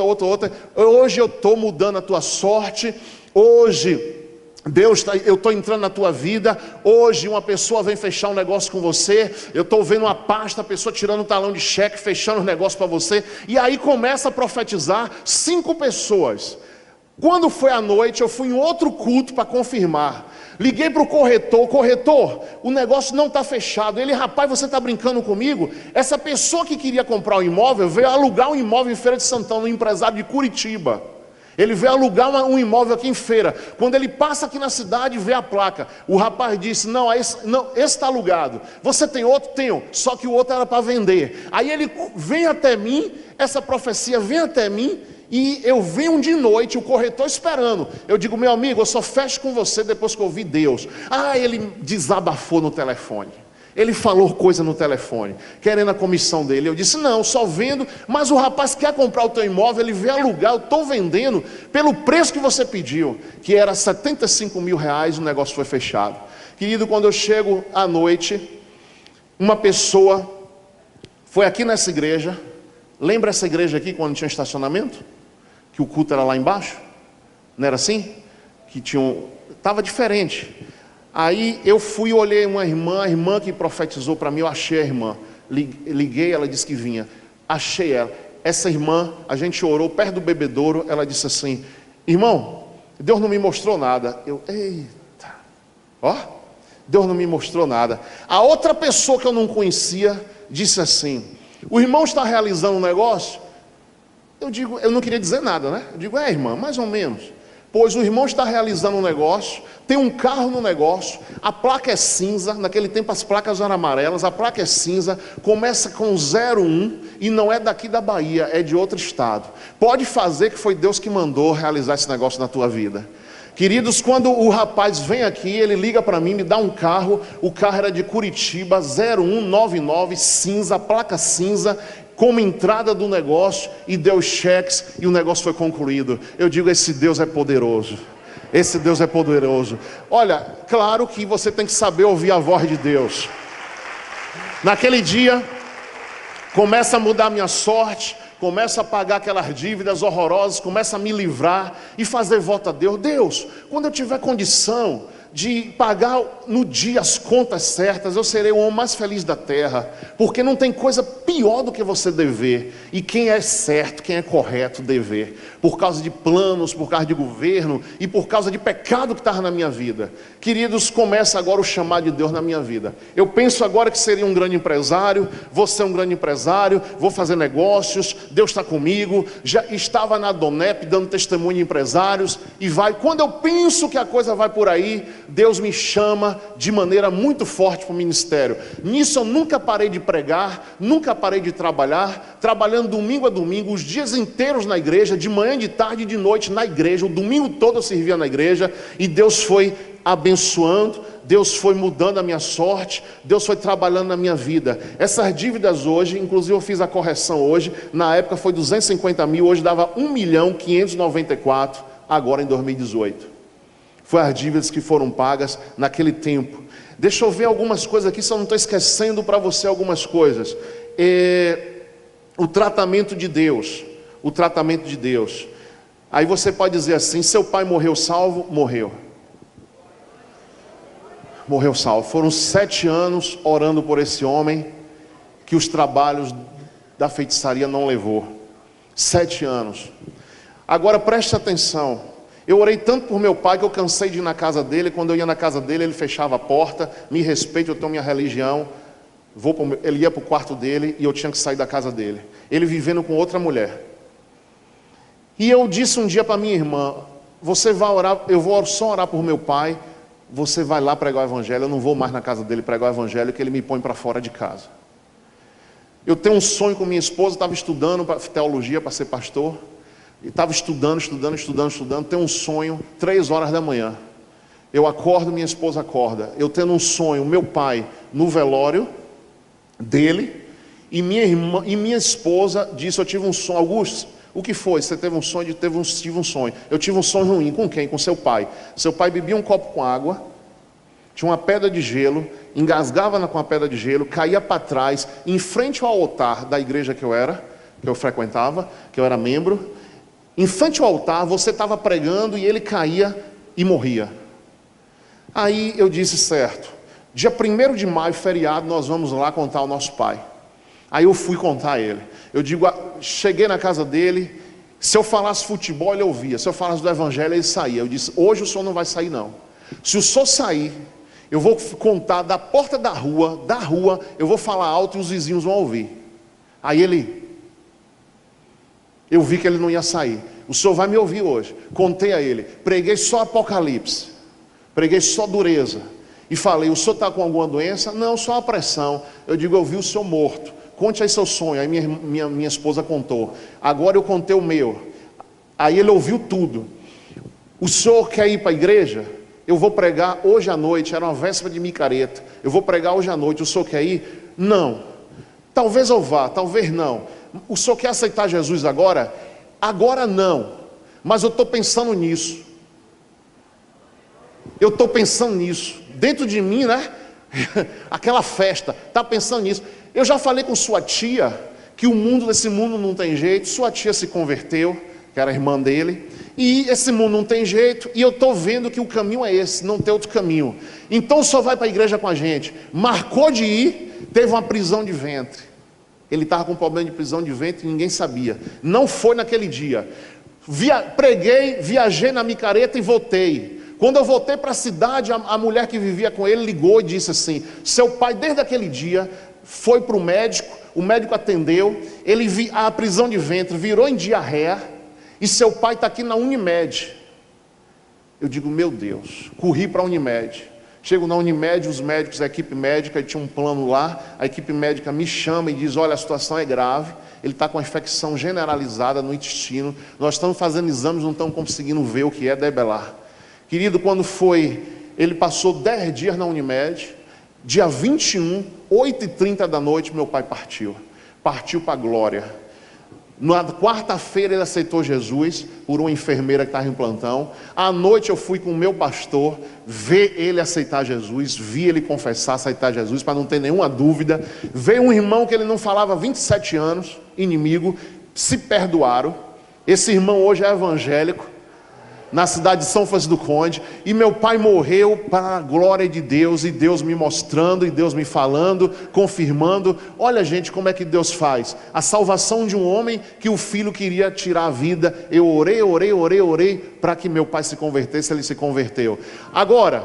outra. Hoje eu estou mudando a tua sorte, hoje Deus, eu estou entrando na tua vida. Hoje uma pessoa vem fechar um negócio com você, eu estou vendo uma pasta, a pessoa tirando um talão de cheque, fechando um negócio para você. E aí começa a profetizar 5 pessoas. Quando foi à noite, eu fui em outro culto para confirmar. Liguei para o corretor, o negócio não está fechado. Ele, rapaz, você está brincando comigo? Essa pessoa que queria comprar um imóvel veio alugar um imóvel em Feira de Santana, um empresário de Curitiba. Ele veio alugar um imóvel aqui em Feira. Quando ele passa aqui na cidade, vê a placa. O rapaz disse, não, esse está alugado. Você tem outro? Tenho, só que o outro era para vender. Aí ele vem até mim, essa profecia vem até mim, e eu venho de noite, o corretor esperando. Eu digo, meu amigo, eu só fecho com você depois que eu ouvir Deus. Ele desabafou no telefone. Ele falou coisa no telefone, querendo a comissão dele. Eu disse, não, só vendo, mas o rapaz quer comprar o teu imóvel, ele veio alugar, eu estou vendendo pelo preço que você pediu, que era 75 mil reais, o negócio foi fechado. Querido, quando eu chego à noite, uma pessoa foi aqui nessa igreja, lembra essa igreja aqui quando tinha estacionamento? Que o culto era lá embaixo? Não era assim? Que estava diferente. Aí eu fui e olhei uma irmã, a irmã que profetizou para mim, eu achei a irmã. Liguei, ela disse que vinha. Achei ela. Essa irmã, a gente orou perto do bebedouro, ela disse assim, irmão, Deus não me mostrou nada. Eu, eita, Deus não me mostrou nada. A outra pessoa que eu não conhecia, disse assim, o irmão está realizando um negócio? Eu digo, eu não queria dizer nada, né? Eu digo, irmã, mais ou menos. Pois o irmão está realizando um negócio, tem um carro no negócio, a placa é cinza, naquele tempo as placas eram amarelas, a placa é cinza, começa com 01 e não é daqui da Bahia, é de outro estado. Pode fazer que foi Deus que mandou realizar esse negócio na tua vida. Queridos, quando o rapaz vem aqui, ele liga para mim, me dá um carro, o carro era de Curitiba, 0199, cinza, placa cinza, como entrada do negócio, e deu cheques, e o negócio foi concluído. Eu digo, esse Deus é poderoso. Esse Deus é poderoso. Olha, claro que você tem que saber ouvir a voz de Deus. Naquele dia, começa a mudar a minha sorte, começa a pagar aquelas dívidas horrorosas, começa a me livrar e fazer voto a Deus. Deus, quando eu tiver condição de pagar no dia as contas certas, eu serei o homem mais feliz da terra, porque não tem coisa pior do que você dever, e quem é certo, quem é correto dever, por causa de planos, por causa de governo, e por causa de pecado que estava na minha vida. Queridos, começa agora o chamado de Deus na minha vida. Eu penso agora que seria um grande empresário, vou ser um grande empresário, vou fazer negócios, Deus está comigo, já estava na Donep dando testemunho de empresários, e vai, quando eu penso que a coisa vai por aí, Deus me chama de maneira muito forte para o ministério. Nisso eu nunca parei de pregar, nunca parei de trabalhar, trabalhando domingo a domingo, os dias inteiros na igreja, de manhã, de tarde e de noite na igreja, o domingo todo eu servia na igreja, e Deus foi abençoando, Deus foi mudando a minha sorte, Deus foi trabalhando na minha vida. Essas dívidas hoje, inclusive eu fiz a correção hoje, na época foi 250 mil, hoje dava 1.594.000, agora em 2018. Foi as dívidas que foram pagas naquele tempo. Deixa eu ver algumas coisas aqui, se eu não estou esquecendo para você algumas coisas. O tratamento de Deus. O tratamento de Deus. Aí você pode dizer assim: seu pai morreu salvo? Morreu. Morreu salvo. Foram 7 anos orando por esse homem, que os trabalhos da feitiçaria não levou. 7 anos. Agora preste atenção. Eu orei tanto por meu pai que eu cansei de ir na casa dele. Quando eu ia na casa dele, ele fechava a porta. Me respeite, eu tenho minha religião. Ele ia para o quarto dele e eu tinha que sair da casa dele. Ele vivendo com outra mulher. E eu disse um dia para minha irmã: você vai orar, eu vou só orar por meu pai. Você vai lá pregar o evangelho. Eu não vou mais na casa dele pregar o evangelho, que ele me põe para fora de casa. Eu tenho um sonho com minha esposa. Estava estudando teologia para ser pastor. E estava estudando. Tenho um sonho, 3 horas da manhã. Eu acordo, minha esposa acorda. Eu tendo um sonho, meu pai no velório dele. E minha irmã e minha esposa disse: eu tive um sonho. Augusto, o que foi? Você teve um sonho? Tive um sonho. Eu tive um sonho ruim. Com quem? Com seu pai. Seu pai bebia um copo com água, tinha uma pedra de gelo, engasgava com a pedra de gelo, caía para trás, em frente ao altar da igreja que eu frequentava, que eu era membro. Em frente ao altar, você estava pregando e ele caía e morria. Aí eu disse: certo, dia 1º de maio, feriado, nós vamos lá contar ao nosso pai. Aí eu fui contar a ele. Eu digo, cheguei na casa dele. Se eu falasse futebol, ele ouvia. Se eu falasse do evangelho, ele saía. Eu disse: hoje o senhor não vai sair não. Se o senhor sair, eu vou contar da porta da rua, eu vou falar alto e os vizinhos vão ouvir. Aí eu vi que ele não ia sair. O senhor vai me ouvir hoje. Contei a ele. Preguei só Apocalipse. Preguei só dureza. E falei: o senhor está com alguma doença? Não, só uma pressão. Eu digo: eu vi o senhor morto. Conte aí seu sonho. Aí minha esposa contou. Agora eu contei o meu. Aí ele ouviu tudo. O senhor quer ir para a igreja? Eu vou pregar hoje à noite. Era uma véspera de micareta. Eu vou pregar hoje à noite. O senhor quer ir? Não. Talvez eu vá, talvez não. O senhor quer aceitar Jesus agora? Agora não. Mas eu estou pensando nisso. Eu estou pensando nisso. Dentro de mim, né? Aquela festa. Está pensando nisso. Eu já falei com sua tia que desse mundo não tem jeito. Sua tia se converteu, que era a irmã dele. E esse mundo não tem jeito. E eu estou vendo que o caminho é esse, não tem outro caminho. Então só vai para a igreja com a gente. Marcou de ir, teve uma prisão de ventre. Ele estava com problema de prisão de ventre e ninguém sabia. Não foi naquele dia. Preguei, viajei na micareta e voltei. Quando eu voltei para a cidade, a mulher que vivia com ele ligou e disse assim: seu pai desde aquele dia foi para o médico, o médico atendeu, a prisão de ventre virou em diarreia e seu pai está aqui na Unimed. Eu digo: meu Deus. Corri para a Unimed. Chego na Unimed, os médicos, a equipe médica, tinha um plano lá, a equipe médica me chama e diz: olha, a situação é grave, ele está com uma infecção generalizada no intestino, nós estamos fazendo exames, não estamos conseguindo ver o que é debelar. Querido, quando foi, ele passou 10 dias na Unimed, dia 21, 8h30 da noite, meu pai partiu para a glória. Na quarta-feira ele aceitou Jesus por uma enfermeira que estava em plantão. À noite eu fui com o meu pastor ver ele aceitar Jesus, vi ele confessar, aceitar Jesus, para não ter nenhuma dúvida. Veio um irmão que ele não falava há 27 anos, inimigo, se perdoaram. Esse irmão hoje é evangélico, na cidade de São Francisco do Conde, e meu pai morreu para a glória de Deus, e Deus me mostrando, e Deus me falando, confirmando. Olha, gente, como é que Deus faz a salvação de um homem que o filho queria tirar a vida. Eu orei para que meu pai se convertesse, ele se converteu. Agora,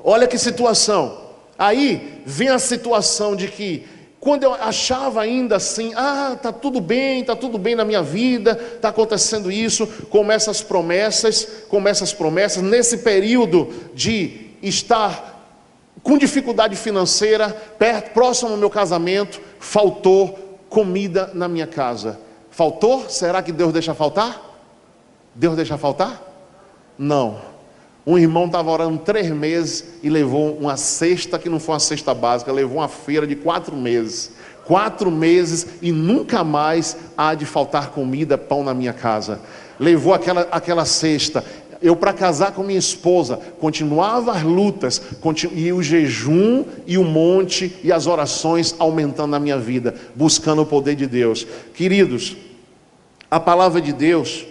olha que situação. Aí vem a situação de que quando eu achava ainda assim, está tudo bem na minha vida, está acontecendo isso, começam as promessas, nesse período de estar com dificuldade financeira, próximo ao meu casamento, faltou comida na minha casa. Faltou? Será que Deus deixa faltar? Deus deixa faltar? Não. Um irmão estava orando 3 meses e levou uma cesta, que não foi uma cesta básica, levou uma feira de 4 meses. 4 meses e nunca mais há de faltar comida, pão na minha casa. levou aquela cesta. Eu, para casar com minha esposa, continuava as lutas, e o jejum, e o monte, e as orações aumentando na minha vida, buscando o poder de Deus. Queridos, a palavra de Deus,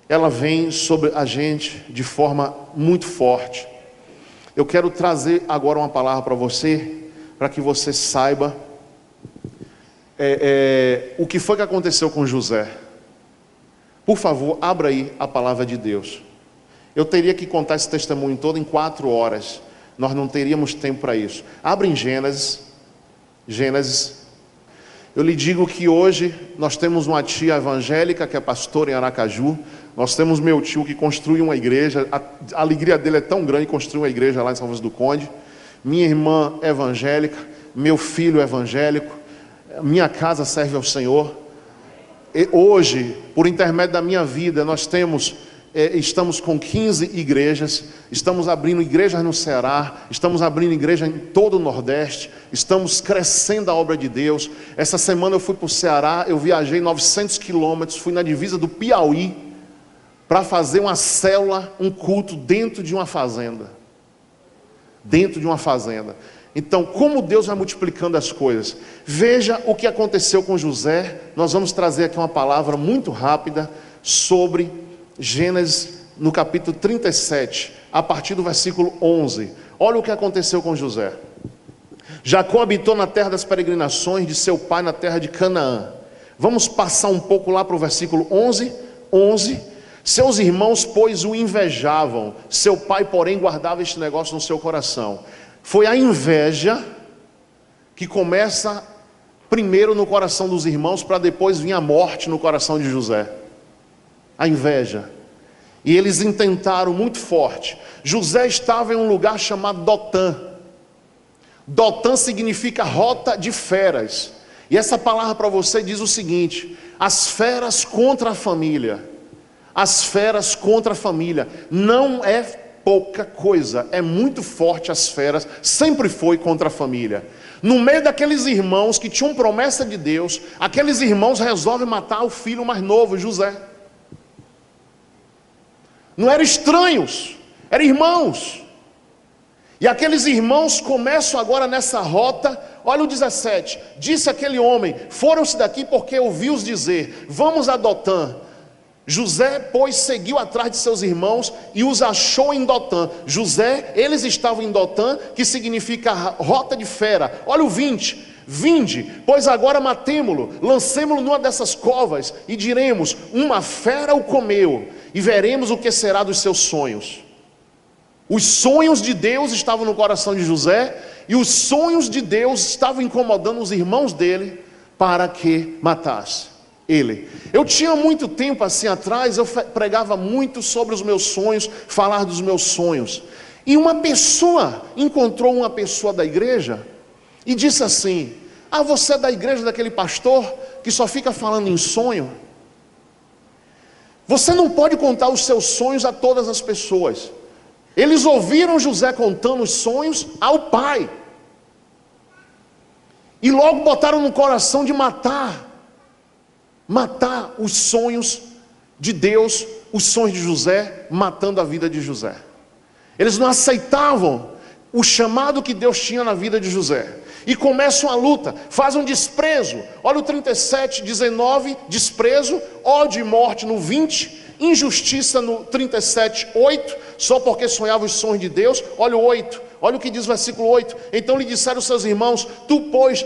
ela vem sobre a gente de forma muito forte. Eu quero trazer agora uma palavra para você, para que você saiba o que foi que aconteceu com José. Por favor, abra aí a palavra de Deus. Eu teria que contar esse testemunho todo em 4 horas. Nós não teríamos tempo para isso. Abra em Gênesis. Gênesis. Eu lhe digo que hoje nós temos uma tia evangélica que é pastora em Aracaju. Nós temos meu tio que construiu uma igreja. A alegria dele é tão grande, construiu uma igreja lá em São Francisco do Conde. Minha irmã é evangélica. Meu filho é evangélico. Minha casa serve ao Senhor. E hoje, por intermédio da minha vida, nós estamos com 15 igrejas, estamos abrindo igrejas no Ceará, estamos abrindo igreja em todo o Nordeste, estamos crescendo a obra de Deus. Essa semana eu fui para o Ceará, eu viajei 900 quilômetros, fui na divisa do Piauí, para fazer uma célula, um culto dentro de uma fazenda. Dentro de uma fazenda. Então, como Deus vai multiplicando as coisas. Veja o que aconteceu com José. Nós vamos trazer aqui uma palavra muito rápida sobre Gênesis, no capítulo 37, a partir do versículo 11. Olha o que aconteceu com José. Jacó habitou na terra das peregrinações de seu pai, na terra de Canaã. Vamos passar um pouco lá para o versículo 11. Seus irmãos, pois, o invejavam. Seu pai, porém, guardava este negócio no seu coração. Foi a inveja que começa primeiro no coração dos irmãos, para depois vir a morte no coração de José. A inveja. E eles intentaram muito forte. José estava em um lugar chamado Dotã. Dotã significa rota de feras. E essa palavra para você diz o seguinte: as feras contra a família. As feras contra a família. Não é pouca coisa, é muito forte as feras, sempre foi contra a família. No meio daqueles irmãos que tinham promessa de Deus, aqueles irmãos resolvem matar o filho mais novo, José. Não eram estranhos, eram irmãos. E aqueles irmãos começam agora nessa rota. Olha o 17, disse aquele homem: foram-se daqui porque ouvi-os dizer, vamos a Dotã. José, pois, seguiu atrás de seus irmãos e os achou em Dotã. José, eles estavam em Dotã, que significa rota de fera. Olha o 20. Vinde, pois agora matemo-lo, lancemo-lo numa dessas covas e diremos, uma fera o comeu, e veremos o que será dos seus sonhos. Os sonhos de Deus estavam no coração de José, e os sonhos de Deus estavam incomodando os irmãos dele para que matasse ele. Eu tinha muito tempo assim atrás, eu pregava muito sobre os meus sonhos, falar dos meus sonhos. E uma pessoa encontrou uma pessoa da igreja e disse assim: ah, você é da igreja daquele pastor que só fica falando em sonho? Você não pode contar os seus sonhos a todas as pessoas. Eles ouviram José contando os sonhos ao pai, e logo botaram no coração de matar os sonhos de Deus, os sonhos de José, matando a vida de José. Eles não aceitavam o chamado que Deus tinha na vida de José, e começam a luta, fazem um desprezo. Olha o 37, 19, desprezo, ódio e morte no 20, injustiça no 37, 8, só porque sonhava os sonhos de Deus. Olha o 8, olha o que diz o versículo 8. Então lhe disseram seus irmãos: tu, pois,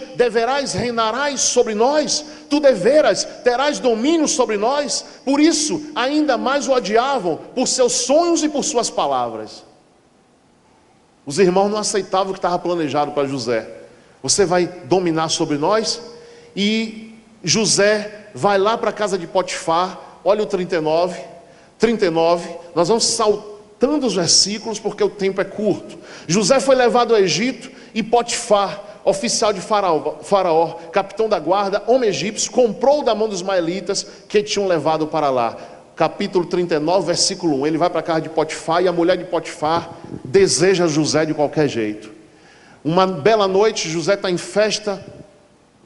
reinarás sobre nós, tu deveras, terás domínio sobre nós. Por isso, ainda mais o odiavam, por seus sonhos e por suas palavras. Os irmãos não aceitavam o que estava planejado para José. Você vai dominar sobre nós? E José vai lá para a casa de Potifar. Olha o 39, nós vamos saltando os versículos porque o tempo é curto. José foi levado ao Egito e Potifar, oficial de Faraó, capitão da guarda, homem egípcio, comprou da mão dos ismaelitas que tinham levado para lá. Capítulo 39, versículo 1, ele vai para a casa de Potifar e a mulher de Potifar deseja José de qualquer jeito. Uma bela noite, José está em festa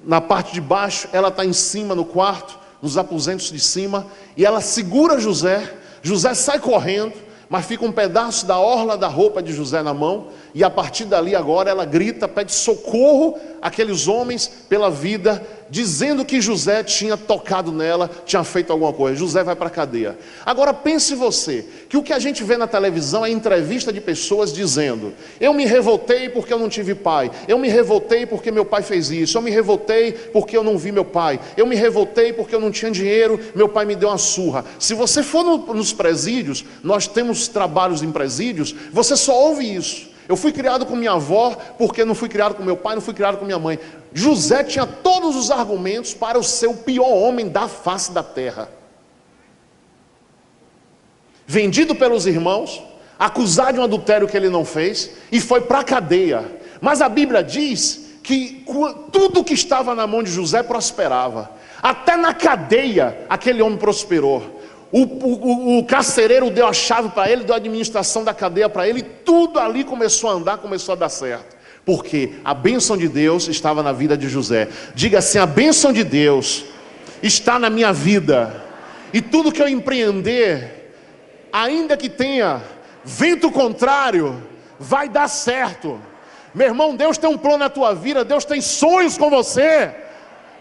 na parte de baixo, ela está em cima no quarto. nos aposentos de cima, e ela segura José. José sai correndo, mas fica um pedaço da orla da roupa de José na mão, e a partir dali agora ela grita, pede socorro àqueles homens pela vida, dizendo que José tinha tocado nela, tinha feito alguma coisa. José vai para a cadeia. Agora pense você, que o que a gente vê na televisão é entrevista de pessoas dizendo: eu me revoltei porque eu não tive pai, eu me revoltei porque meu pai fez isso, eu me revoltei porque eu não vi meu pai, eu me revoltei porque eu não tinha dinheiro, meu pai me deu uma surra. Se você for nos presídios, nós temos trabalhos em presídios, você só ouve isso. Eu fui criado com minha avó, porque não fui criado com meu pai, não fui criado com minha mãe. José tinha todos os argumentos para ser o pior homem da face da terra. Vendido pelos irmãos, acusado de um adultério que ele não fez, e foi para a cadeia. Mas a Bíblia diz que tudo que estava na mão de José prosperava. Até na cadeia, aquele homem prosperou. O carcereiro deu a chave para ele, deu a administração da cadeia para ele, e tudo ali começou a andar, começou a dar certo. Porque a bênção de Deus estava na vida de José. Diga assim: a bênção de Deus está na minha vida, e tudo que eu empreender, ainda que tenha vento contrário, vai dar certo. Meu irmão, Deus tem um plano na tua vida, Deus tem sonhos com você.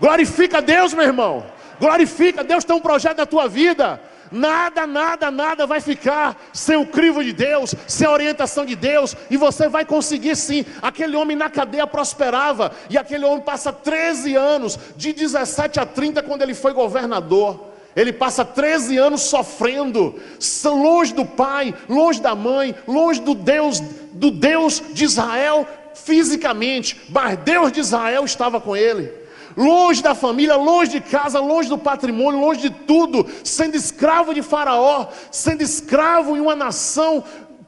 Glorifica a Deus, meu irmão. Glorifica, Deus tem um projeto na tua vida. Nada vai ficar sem o crivo de Deus, sem a orientação de Deus, e você vai conseguir sim. Aquele homem na cadeia prosperava, e aquele homem passa 13 anos, de 17 a 30, quando ele foi governador. Ele passa 13 anos sofrendo, longe do pai, longe da mãe, longe do Deus de Israel fisicamente, mas Deus de Israel estava com ele. Longe da família, longe de casa, longe do patrimônio, longe de tudo, sendo escravo de Faraó, sendo escravo em uma nação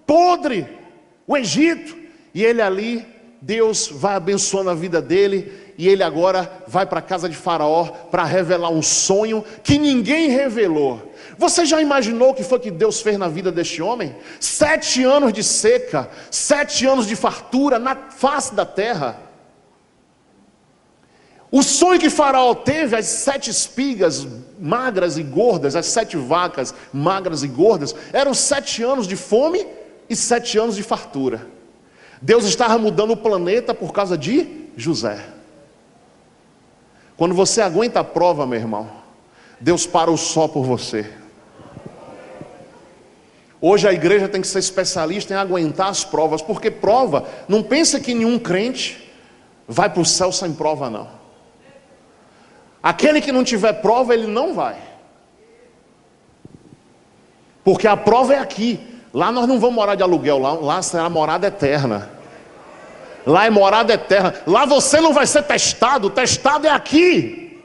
podre, o Egito. E ele ali, Deus vai abençoando a vida dele, e ele agora vai para a casa de Faraó para revelar um sonho que ninguém revelou. Você já imaginou o que foi que Deus fez na vida deste homem? 7 anos de seca, 7 anos de fartura na face da terra. O sonho que Faraó teve, as 7 espigas magras e gordas, as 7 vacas magras e gordas, eram 7 anos de fome e 7 anos de fartura. Deus estava mudando o planeta por causa de José. Quando você aguenta a prova, meu irmão, Deus para o sol por você. Hoje a igreja tem que ser especialista em aguentar as provas, porque prova, não pensa que nenhum crente vai para o céu sem prova, não. Aquele que não tiver prova, ele não vai. Porque a prova é aqui. Lá nós não vamos morar de aluguel, lá será morada eterna. Lá é morada eterna. Lá você não vai ser testado, testado é aqui.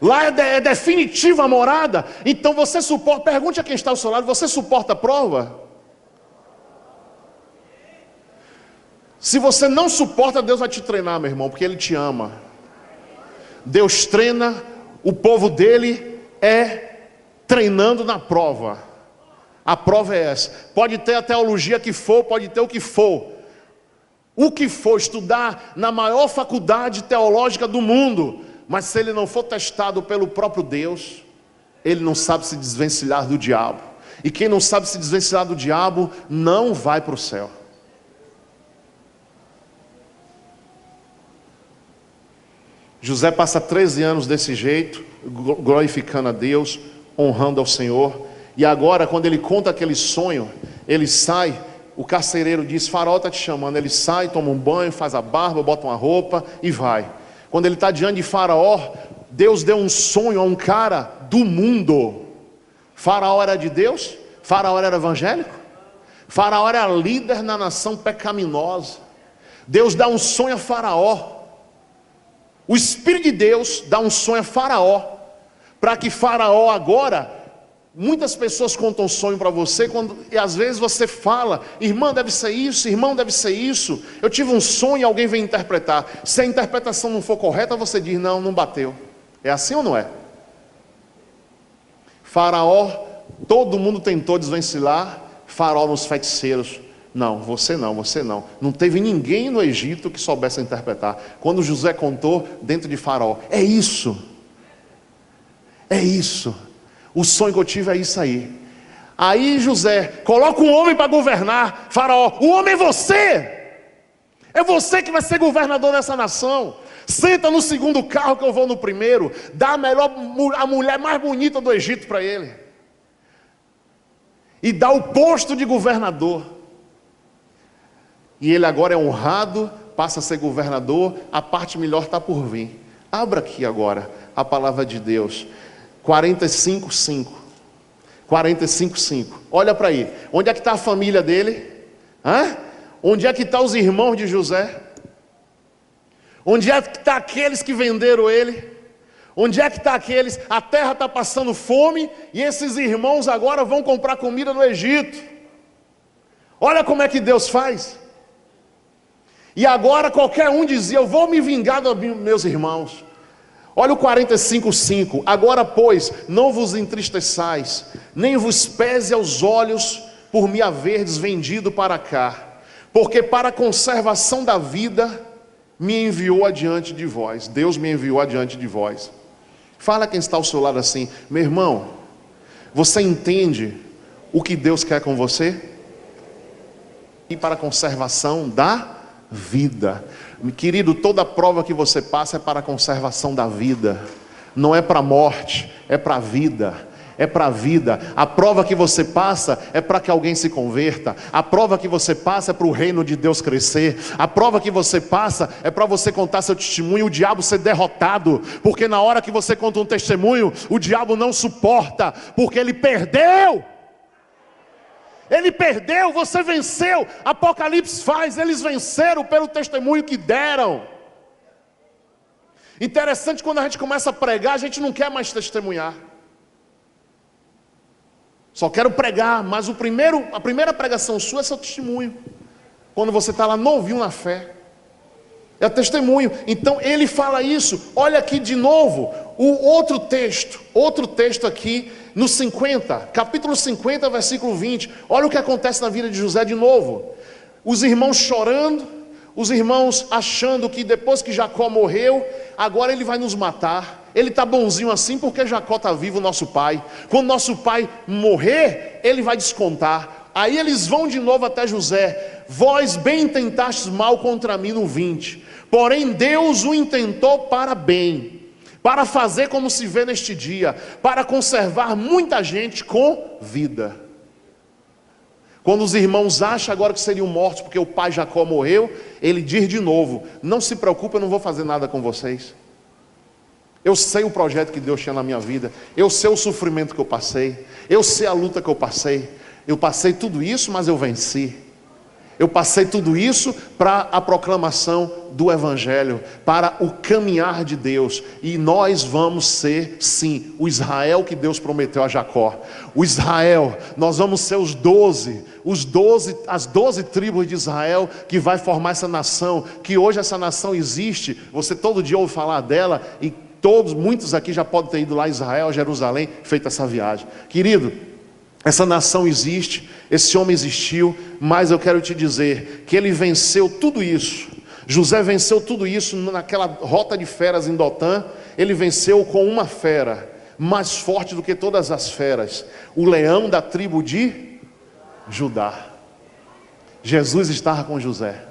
Lá é definitiva a morada. Então você suporta, pergunte a quem está ao seu lado, você suporta a prova? Se você não suporta, Deus vai te treinar, meu irmão, porque Ele te ama. Deus treina o povo dele treinando na prova. A prova é essa. Pode ter a teologia que for, pode ter o que for, estudar na maior faculdade teológica do mundo, mas se ele não for testado pelo próprio Deus, ele não sabe se desvencilhar do diabo. E quem não sabe se desvencilhar do diabo não vai para o céu. José passa 13 anos desse jeito, glorificando a Deus, honrando ao Senhor. E agora, quando ele conta aquele sonho, ele sai, o carcereiro diz: Faraó está te chamando. Ele sai, toma um banho, faz a barba, bota uma roupa e vai. Quando ele está diante de Faraó, Deus deu um sonho a um cara do mundo. Faraó era de Deus? Faraó era evangélico? Faraó era líder na nação pecaminosa. Deus dá um sonho a Faraó. O Espírito de Deus dá um sonho a Faraó, para que Faraó agora, muitas pessoas contam sonho para você, e às vezes você fala: irmã, deve ser isso, irmão, deve ser isso. Eu tive um sonho e alguém vem interpretar. Se a interpretação não for correta, você diz: não bateu. É assim ou não é? Faraó, todo mundo tentou desvencilhar Faraó nos feiticeiros. Não, você não. Não teve ninguém no Egito que soubesse interpretar. Quando José contou dentro de Faraó: é isso. É isso. O sonho que eu tive é isso aí. Aí José, coloca um homem para governar. Faraó, o homem é você. É você que vai ser governador dessa nação. Senta no segundo carro que eu vou no primeiro. Dá a mulher mais bonita do Egito para ele. E dá o posto de governador. E ele agora é honrado, passa a ser governador. A parte melhor está por vir. Abra aqui agora a palavra de Deus. 45:5. 45:5. Olha para aí. Onde é que está a família dele? Onde é que estão os irmãos de José? Onde é que está aqueles que venderam ele? Onde é que está aqueles? A terra está passando fome e esses irmãos agora vão comprar comida no Egito. Olha como é que Deus faz. E agora qualquer um dizia, eu vou me vingar dos meus irmãos. Olha o 45:5. Agora, pois, não vos entristeçais, nem vos pese aos olhos por me haverdes vendido para cá, porque para a conservação da vida me enviou adiante de vós. Deus me enviou adiante de vós. Fala quem está ao seu lado assim, meu irmão, você entende o que Deus quer com você? E para a conservação da vida. Querido, toda prova que você passa é para a conservação da vida. Não é para a morte, é para a vida. É para a vida. A prova que você passa é para que alguém se converta. A prova que você passa é para o reino de Deus crescer. A prova que você passa é para você contar seu testemunho e o diabo ser derrotado. Porque na hora que você conta um testemunho, o diabo não suporta, porque ele perdeu. Ele perdeu, você venceu. Apocalipse faz, eles venceram pelo testemunho que deram. Interessante, quando a gente começa a pregar, a gente não quer mais testemunhar. Só quero pregar, mas a primeira pregação sua é seu testemunho. Quando você está lá novinho na fé, é testemunho. Então ele fala isso. Olha aqui de novo, o outro texto aqui, no 50, capítulo 50, versículo 20. Olha o que acontece na vida de José de novo. Os irmãos chorando, os irmãos achando que depois que Jacó morreu, agora ele vai nos matar. Ele está bonzinho assim porque Jacó está vivo, nosso pai. Quando nosso pai morrer, ele vai descontar. Aí eles vão de novo até José. Vós bem intentastes mal contra mim no 20. Porém Deus o intentou para bem, para fazer como se vê neste dia, para conservar muita gente com vida. Quando os irmãos acham agora que seriam mortos porque o pai Jacó morreu, ele diz de novo, não se preocupe, eu não vou fazer nada com vocês. Eu sei o projeto que Deus tinha na minha vida. Eu sei o sofrimento que eu passei. Eu sei a luta que eu passei. Eu passei tudo isso, mas eu venci. Eu passei tudo isso para a proclamação do Evangelho, para o caminhar de Deus. E nós vamos ser, sim, o Israel que Deus prometeu a Jacó. O Israel, nós vamos ser as 12 tribos de Israel que vai formar essa nação. Que hoje essa nação existe. Você todo dia ouve falar dela e muitos aqui já podem ter ido lá a Israel, a Jerusalém, feito essa viagem. Querido, essa nação existe, esse homem existiu, mas eu quero te dizer que ele venceu tudo isso. José venceu tudo isso naquela rota de feras em Dotã. Ele venceu com uma fera mais forte do que todas as feras, o leão da tribo de Judá. Jesus estava com José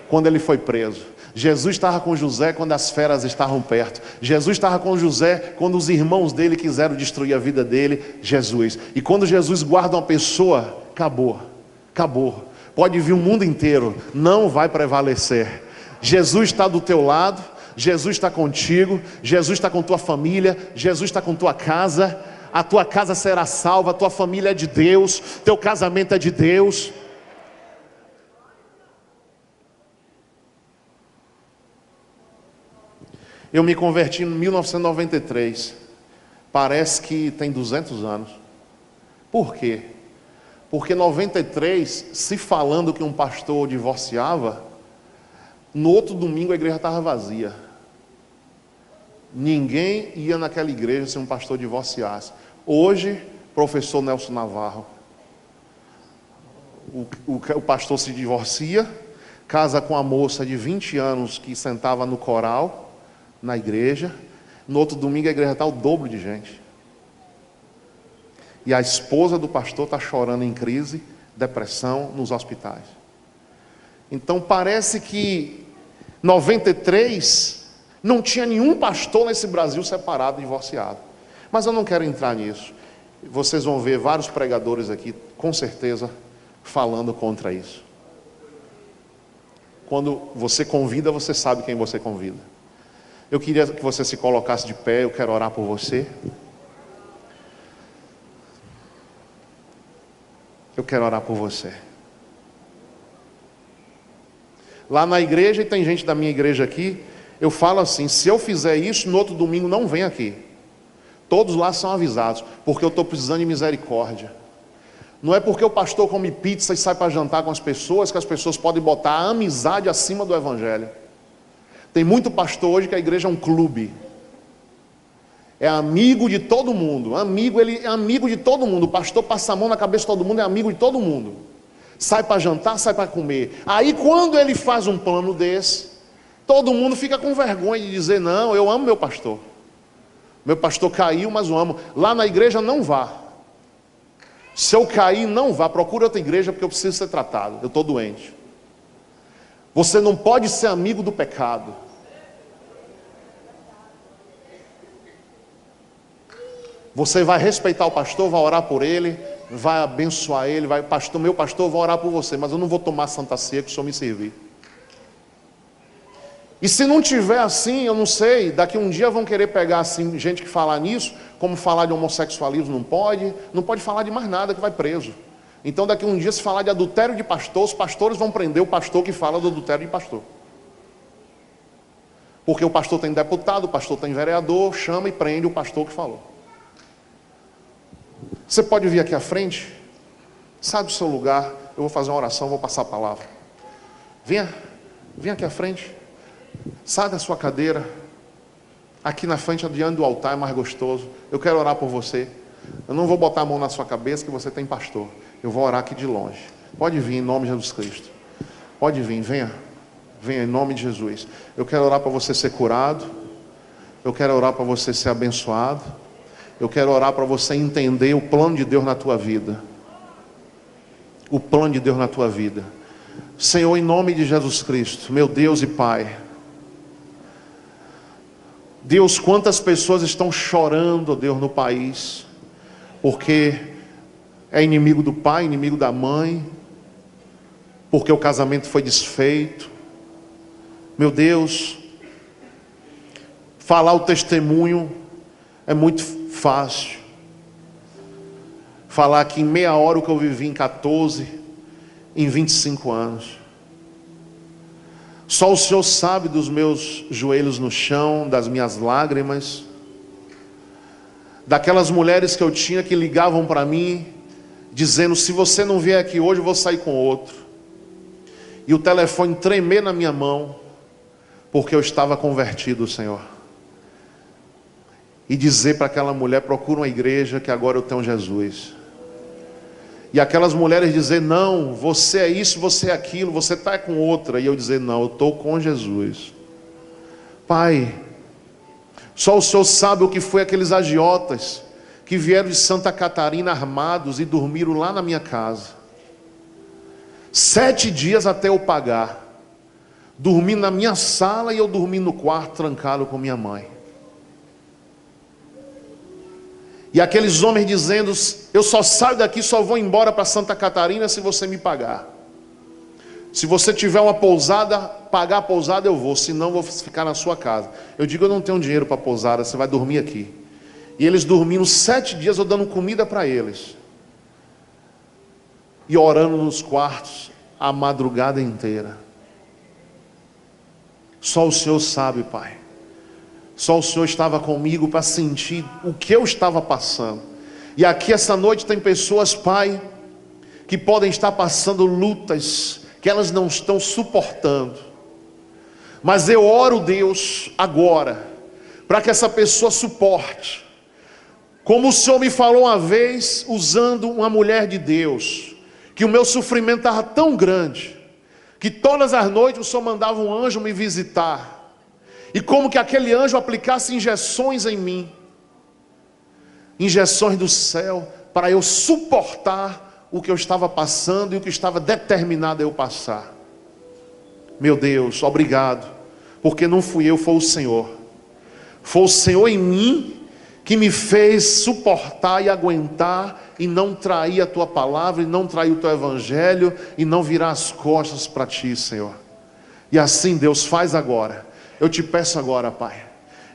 quando ele foi preso. Jesus estava com José quando as feras estavam perto. Jesus estava com José quando os irmãos dele quiseram destruir a vida dele. Jesus. E quando Jesus guarda uma pessoa, acabou. Pode vir o mundo inteiro, não vai prevalecer. Jesus está do teu lado, Jesus está contigo, Jesus está com tua família, Jesus está com tua casa. A tua casa será salva, a tua família é de Deus, teu casamento é de Deus. Eu me converti em 1993. Parece que tem 200 anos. Por quê? Porque em 93, se falando que um pastor divorciava, no outro domingo a igreja estava vazia. Ninguém ia naquela igreja se um pastor divorciasse. Hoje, professor Nelson Navarro, o pastor se divorcia, casa com a moça de 20 anos que sentava no coral, na igreja, No outro domingo a igreja está o dobro de gente. E a esposa do pastor está chorando em crise, depressão, nos hospitais. Então parece que 93 não tinha nenhum pastor nesse Brasil separado, divorciado. Mas eu não quero entrar nisso. Vocês vão ver vários pregadores aqui, com certeza, falando contra isso. Quando você convida, você sabe quem você convida. Eu queria que você se colocasse de pé, eu quero orar por você. Eu quero orar por você. Lá na igreja, e tem gente da minha igreja aqui, eu falo assim, se eu fizer isso, no outro domingo não vem aqui. Todos lá são avisados, porque eu estou precisando de misericórdia. Não é porque o pastor come pizza e sai para jantar com as pessoas, que as pessoas podem botar a amizade acima do evangelho. Tem muito pastor hoje que a igreja é um clube. É amigo de todo mundo. Ele é amigo de todo mundo. O pastor passa a mão na cabeça de todo mundo, é amigo de todo mundo. Sai para jantar, sai para comer. Aí quando ele faz um plano desse, todo mundo fica com vergonha de dizer, não, eu amo meu pastor. Meu pastor caiu, mas o amo. Lá na igreja não vá. Se eu cair, não vá. Procure outra igreja porque eu preciso ser tratado. Eu estou doente. Você não pode ser amigo do pecado. Você vai respeitar o pastor, vai orar por ele, vai abençoar ele, vai, pastor, meu pastor, vai orar por você, mas eu não vou tomar santa ceia que o senhor me servir. E se não tiver assim, eu não sei, daqui um dia vão querer pegar assim, gente que falar nisso, como falar de homossexualismo não pode falar de mais nada que vai preso. Então daqui um dia se falar de adultério de pastor, os pastores vão prender o pastor que fala do adultério de pastor. Porque o pastor tem deputado, o pastor tem vereador, chama e prende o pastor que falou. Você pode vir aqui à frente, sai do seu lugar, eu vou fazer uma oração, vou passar a palavra. Venha aqui à frente, sai da sua cadeira, aqui na frente, diante do altar, é mais gostoso. Eu quero orar por você. Eu não vou botar a mão na sua cabeça que você tem pastor. Eu vou orar aqui de longe. Pode vir em nome de Jesus Cristo. Pode vir, venha em nome de Jesus. Eu quero orar para você ser curado. Eu quero orar para você ser abençoado. Eu quero orar para você entender o plano de Deus na tua vida. O plano de Deus na tua vida. Senhor, em nome de Jesus Cristo, meu Deus e Pai. Deus, quantas pessoas estão chorando, Deus, no país, porque é inimigo do pai, inimigo da mãe, porque o casamento foi desfeito. Meu Deus, falar o testemunho é muito fácil. Falar que em meia hora o que eu vivi em 14, em 25 anos. Só o Senhor sabe dos meus joelhos no chão, das minhas lágrimas, daquelas mulheres que eu tinha que ligavam para mim, dizendo, se você não vier aqui hoje eu vou sair com outro. E o telefone tremer na minha mão, porque eu estava convertido, Senhor. E dizer para aquela mulher, procura uma igreja que agora eu tenho Jesus. E aquelas mulheres dizer, não, você é isso, você é aquilo, você está com outra. E eu dizer, não, eu estou com Jesus. Pai, só o Senhor sabe o que foi aqueles agiotas que vieram de Santa Catarina armados e dormiram lá na minha casa. 7 dias até eu pagar. Dormi na minha sala e eu dormi no quarto trancado com minha mãe. E aqueles homens dizendo, eu só saio daqui, só vou embora para Santa Catarina se você me pagar. Se você tiver uma pousada, pagar a pousada eu vou, senão eu vou ficar na sua casa. Eu digo, eu não tenho dinheiro para pousada, você vai dormir aqui. E eles dormindo 7 dias, eu dando comida para eles. E orando nos quartos a madrugada inteira. Só o Senhor sabe, Pai. Só o Senhor estava comigo para sentir o que eu estava passando. E aqui essa noite tem pessoas, Pai, que podem estar passando lutas que elas não estão suportando. Mas eu oro, Deus, agora, para que essa pessoa suporte. Como o Senhor me falou uma vez, usando uma mulher de Deus, que o meu sofrimento estava tão grande, que todas as noites o Senhor mandava um anjo me visitar. E como que aquele anjo aplicasse injeções em mim, injeções do céu, para eu suportar o que eu estava passando e o que estava determinado a eu passar. Meu Deus, obrigado, porque não fui eu, foi o Senhor. Foi o Senhor em mim que me fez suportar e aguentar e não trair a tua palavra, e não trair o teu evangelho, e não virar as costas para ti, Senhor. E assim, Deus, faz agora. Eu te peço agora, Pai,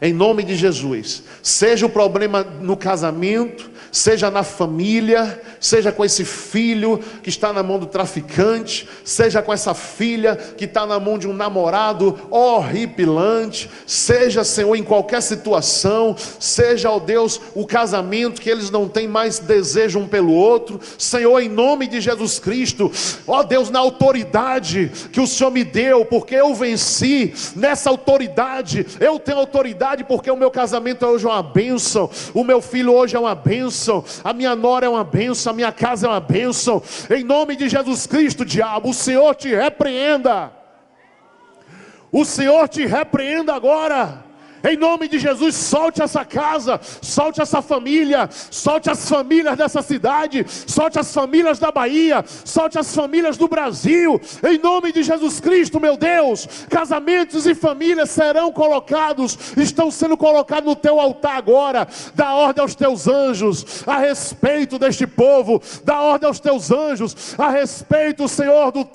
em nome de Jesus, seja o problema no casamento, seja na família, seja com esse filho que está na mão do traficante, seja com essa filha que está na mão de um namorado horripilante, seja, Senhor, em qualquer situação, seja, ó Deus, o casamento que eles não têm mais desejo um pelo outro, Senhor, em nome de Jesus Cristo, ó Deus, na autoridade que o Senhor me deu, porque eu venci, nessa autoridade, eu tenho autoridade porque o meu casamento hoje é uma bênção, o meu filho hoje é uma bênção, a minha nora é uma bênção, a minha casa é uma bênção. Em nome de Jesus Cristo, diabo, o Senhor te repreenda. O Senhor te repreenda agora. Em nome de Jesus, solte essa casa, solte essa família, solte as famílias dessa cidade, solte as famílias da Bahia, solte as famílias do Brasil. Em nome de Jesus Cristo, meu Deus, casamentos e famílias serão colocados, estão sendo colocados no teu altar agora. Dá ordem aos teus anjos a respeito deste povo, dá ordem aos teus anjos a respeito, Senhor, dos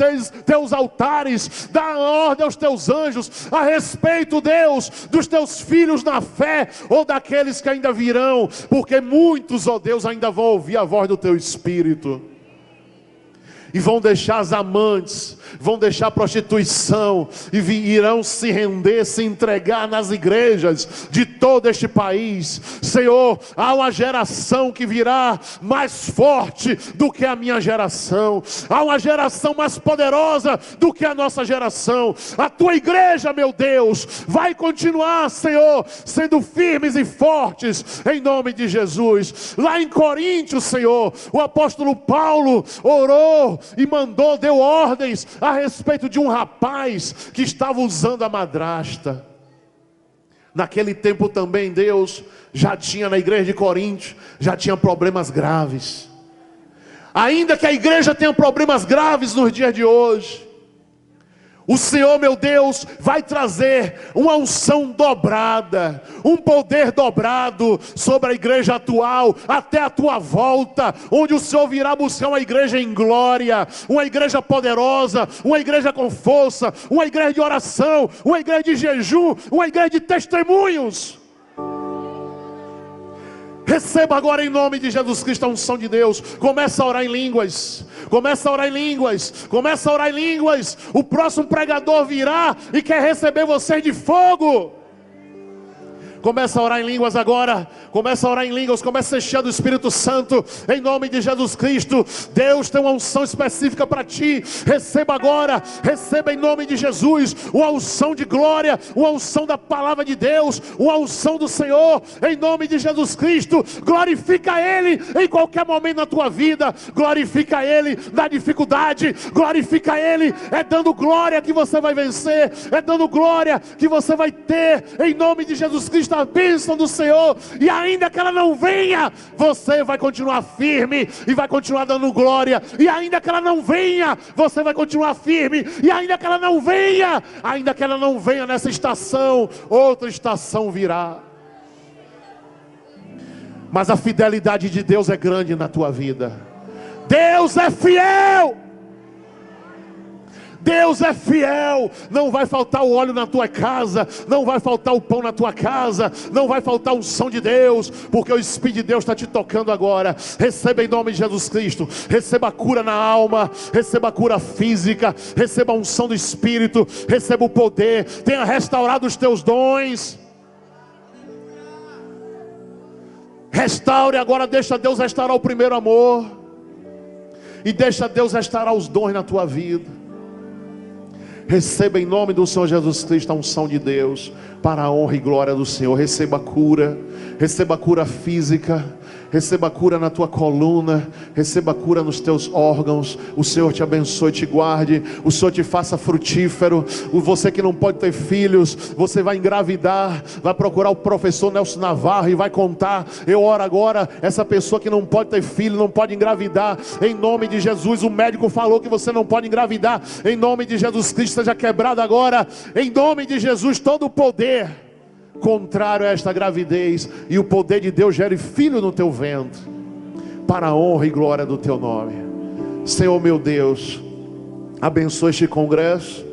teus altares, dá ordem aos teus anjos a respeito, Deus, dos teus filhos na fé, ou daqueles que ainda virão, porque muitos, ó Deus, ainda vão ouvir a voz do teu Espírito, e vão deixar as amantes, vão deixar a prostituição, e irão se render, se entregar nas igrejas de todo este país. Senhor, há uma geração que virá mais forte do que a minha geração, há uma geração mais poderosa do que a nossa geração. A tua igreja, meu Deus, vai continuar, Senhor, sendo firmes e fortes, em nome de Jesus. Lá em Coríntios, Senhor, o apóstolo Paulo orou e mandou, deu ordens a respeito de um rapaz que estava usando a madrasta. Naquele tempo também, Deus já tinha na igreja de Corinto, já tinha problemas graves. Ainda que a igreja tenha problemas graves nos dias de hoje, o Senhor, meu Deus, vai trazer uma unção dobrada, um poder dobrado sobre a igreja atual, até a tua volta, onde o Senhor virá buscar uma igreja em glória, uma igreja poderosa, uma igreja com força, uma igreja de oração, uma igreja de jejum, uma igreja de testemunhos. Receba agora em nome de Jesus Cristo a unção de Deus. Começa a orar em línguas. Começa a orar em línguas. Começa a orar em línguas. O próximo pregador virá e quer receber você de fogo. Começa a orar em línguas agora. Começa a orar em línguas. Começa a ser cheio do Espírito Santo. Em nome de Jesus Cristo. Deus tem uma unção específica para ti. Receba agora. Receba em nome de Jesus uma unção de glória, uma unção da palavra de Deus, uma unção do Senhor. Em nome de Jesus Cristo. Glorifica Ele em qualquer momento na tua vida. Glorifica Ele na dificuldade. Glorifica Ele. É dando glória que você vai vencer. É dando glória que você vai ter. Em nome de Jesus Cristo, a bênção do Senhor. E ainda que ela não venha, você vai continuar firme e vai continuar dando glória. E ainda que ela não venha, você vai continuar firme. E ainda que ela não venha, ainda que ela não venha nessa estação, outra estação virá. Mas a fidelidade de Deus é grande na tua vida. Deus é fiel. Deus é fiel. Não vai faltar o óleo na tua casa, não vai faltar o pão na tua casa, não vai faltar a unção de Deus, porque o Espírito de Deus está te tocando agora. Receba em nome de Jesus Cristo. Receba a cura na alma, receba a cura física, receba a unção do Espírito, receba o poder. Tenha restaurado os teus dons. Restaure agora, deixa Deus restaurar o primeiro amor, e deixa Deus restaurar os dons na tua vida. Receba em nome do Senhor Jesus Cristo a unção de Deus, para a honra e glória do Senhor. Receba a cura física, receba cura na tua coluna, receba cura nos teus órgãos. O Senhor te abençoe e te guarde, o Senhor te faça frutífero. Você que não pode ter filhos, você vai engravidar, vai procurar o professor Nelson Navarro e vai contar. Eu oro agora, essa pessoa que não pode ter filho, não pode engravidar, em nome de Jesus. O médico falou que você não pode engravidar, em nome de Jesus Cristo, seja quebrado agora, em nome de Jesus. Todo o poder contrário a esta gravidez, e o poder de Deus gere filho no teu ventre, para a honra e glória do teu nome. Senhor meu Deus, abençoa este congresso,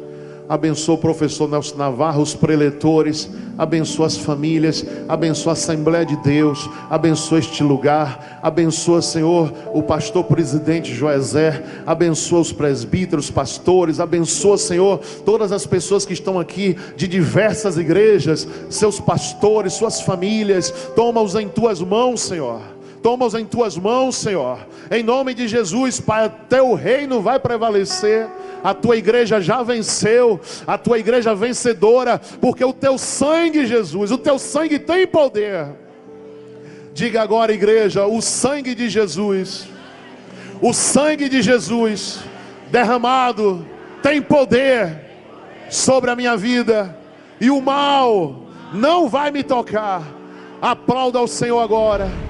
abençoa o professor Nelson Navarro, os preletores, abençoa as famílias, abençoa a Assembleia de Deus, abençoa este lugar, abençoa, Senhor, o pastor presidente Joezé, abençoa os presbíteros, pastores, abençoa, Senhor, todas as pessoas que estão aqui de diversas igrejas, seus pastores, suas famílias. Toma-os em tuas mãos, Senhor. Toma-os em tuas mãos, Senhor, em nome de Jesus. Pai, teu reino vai prevalecer, a tua igreja já venceu, a tua igreja vencedora, porque o teu sangue, Jesus, o teu sangue tem poder. Diga agora, igreja, o sangue de Jesus, o sangue de Jesus derramado tem poder sobre a minha vida, e o mal não vai me tocar. Aplauda ao Senhor agora.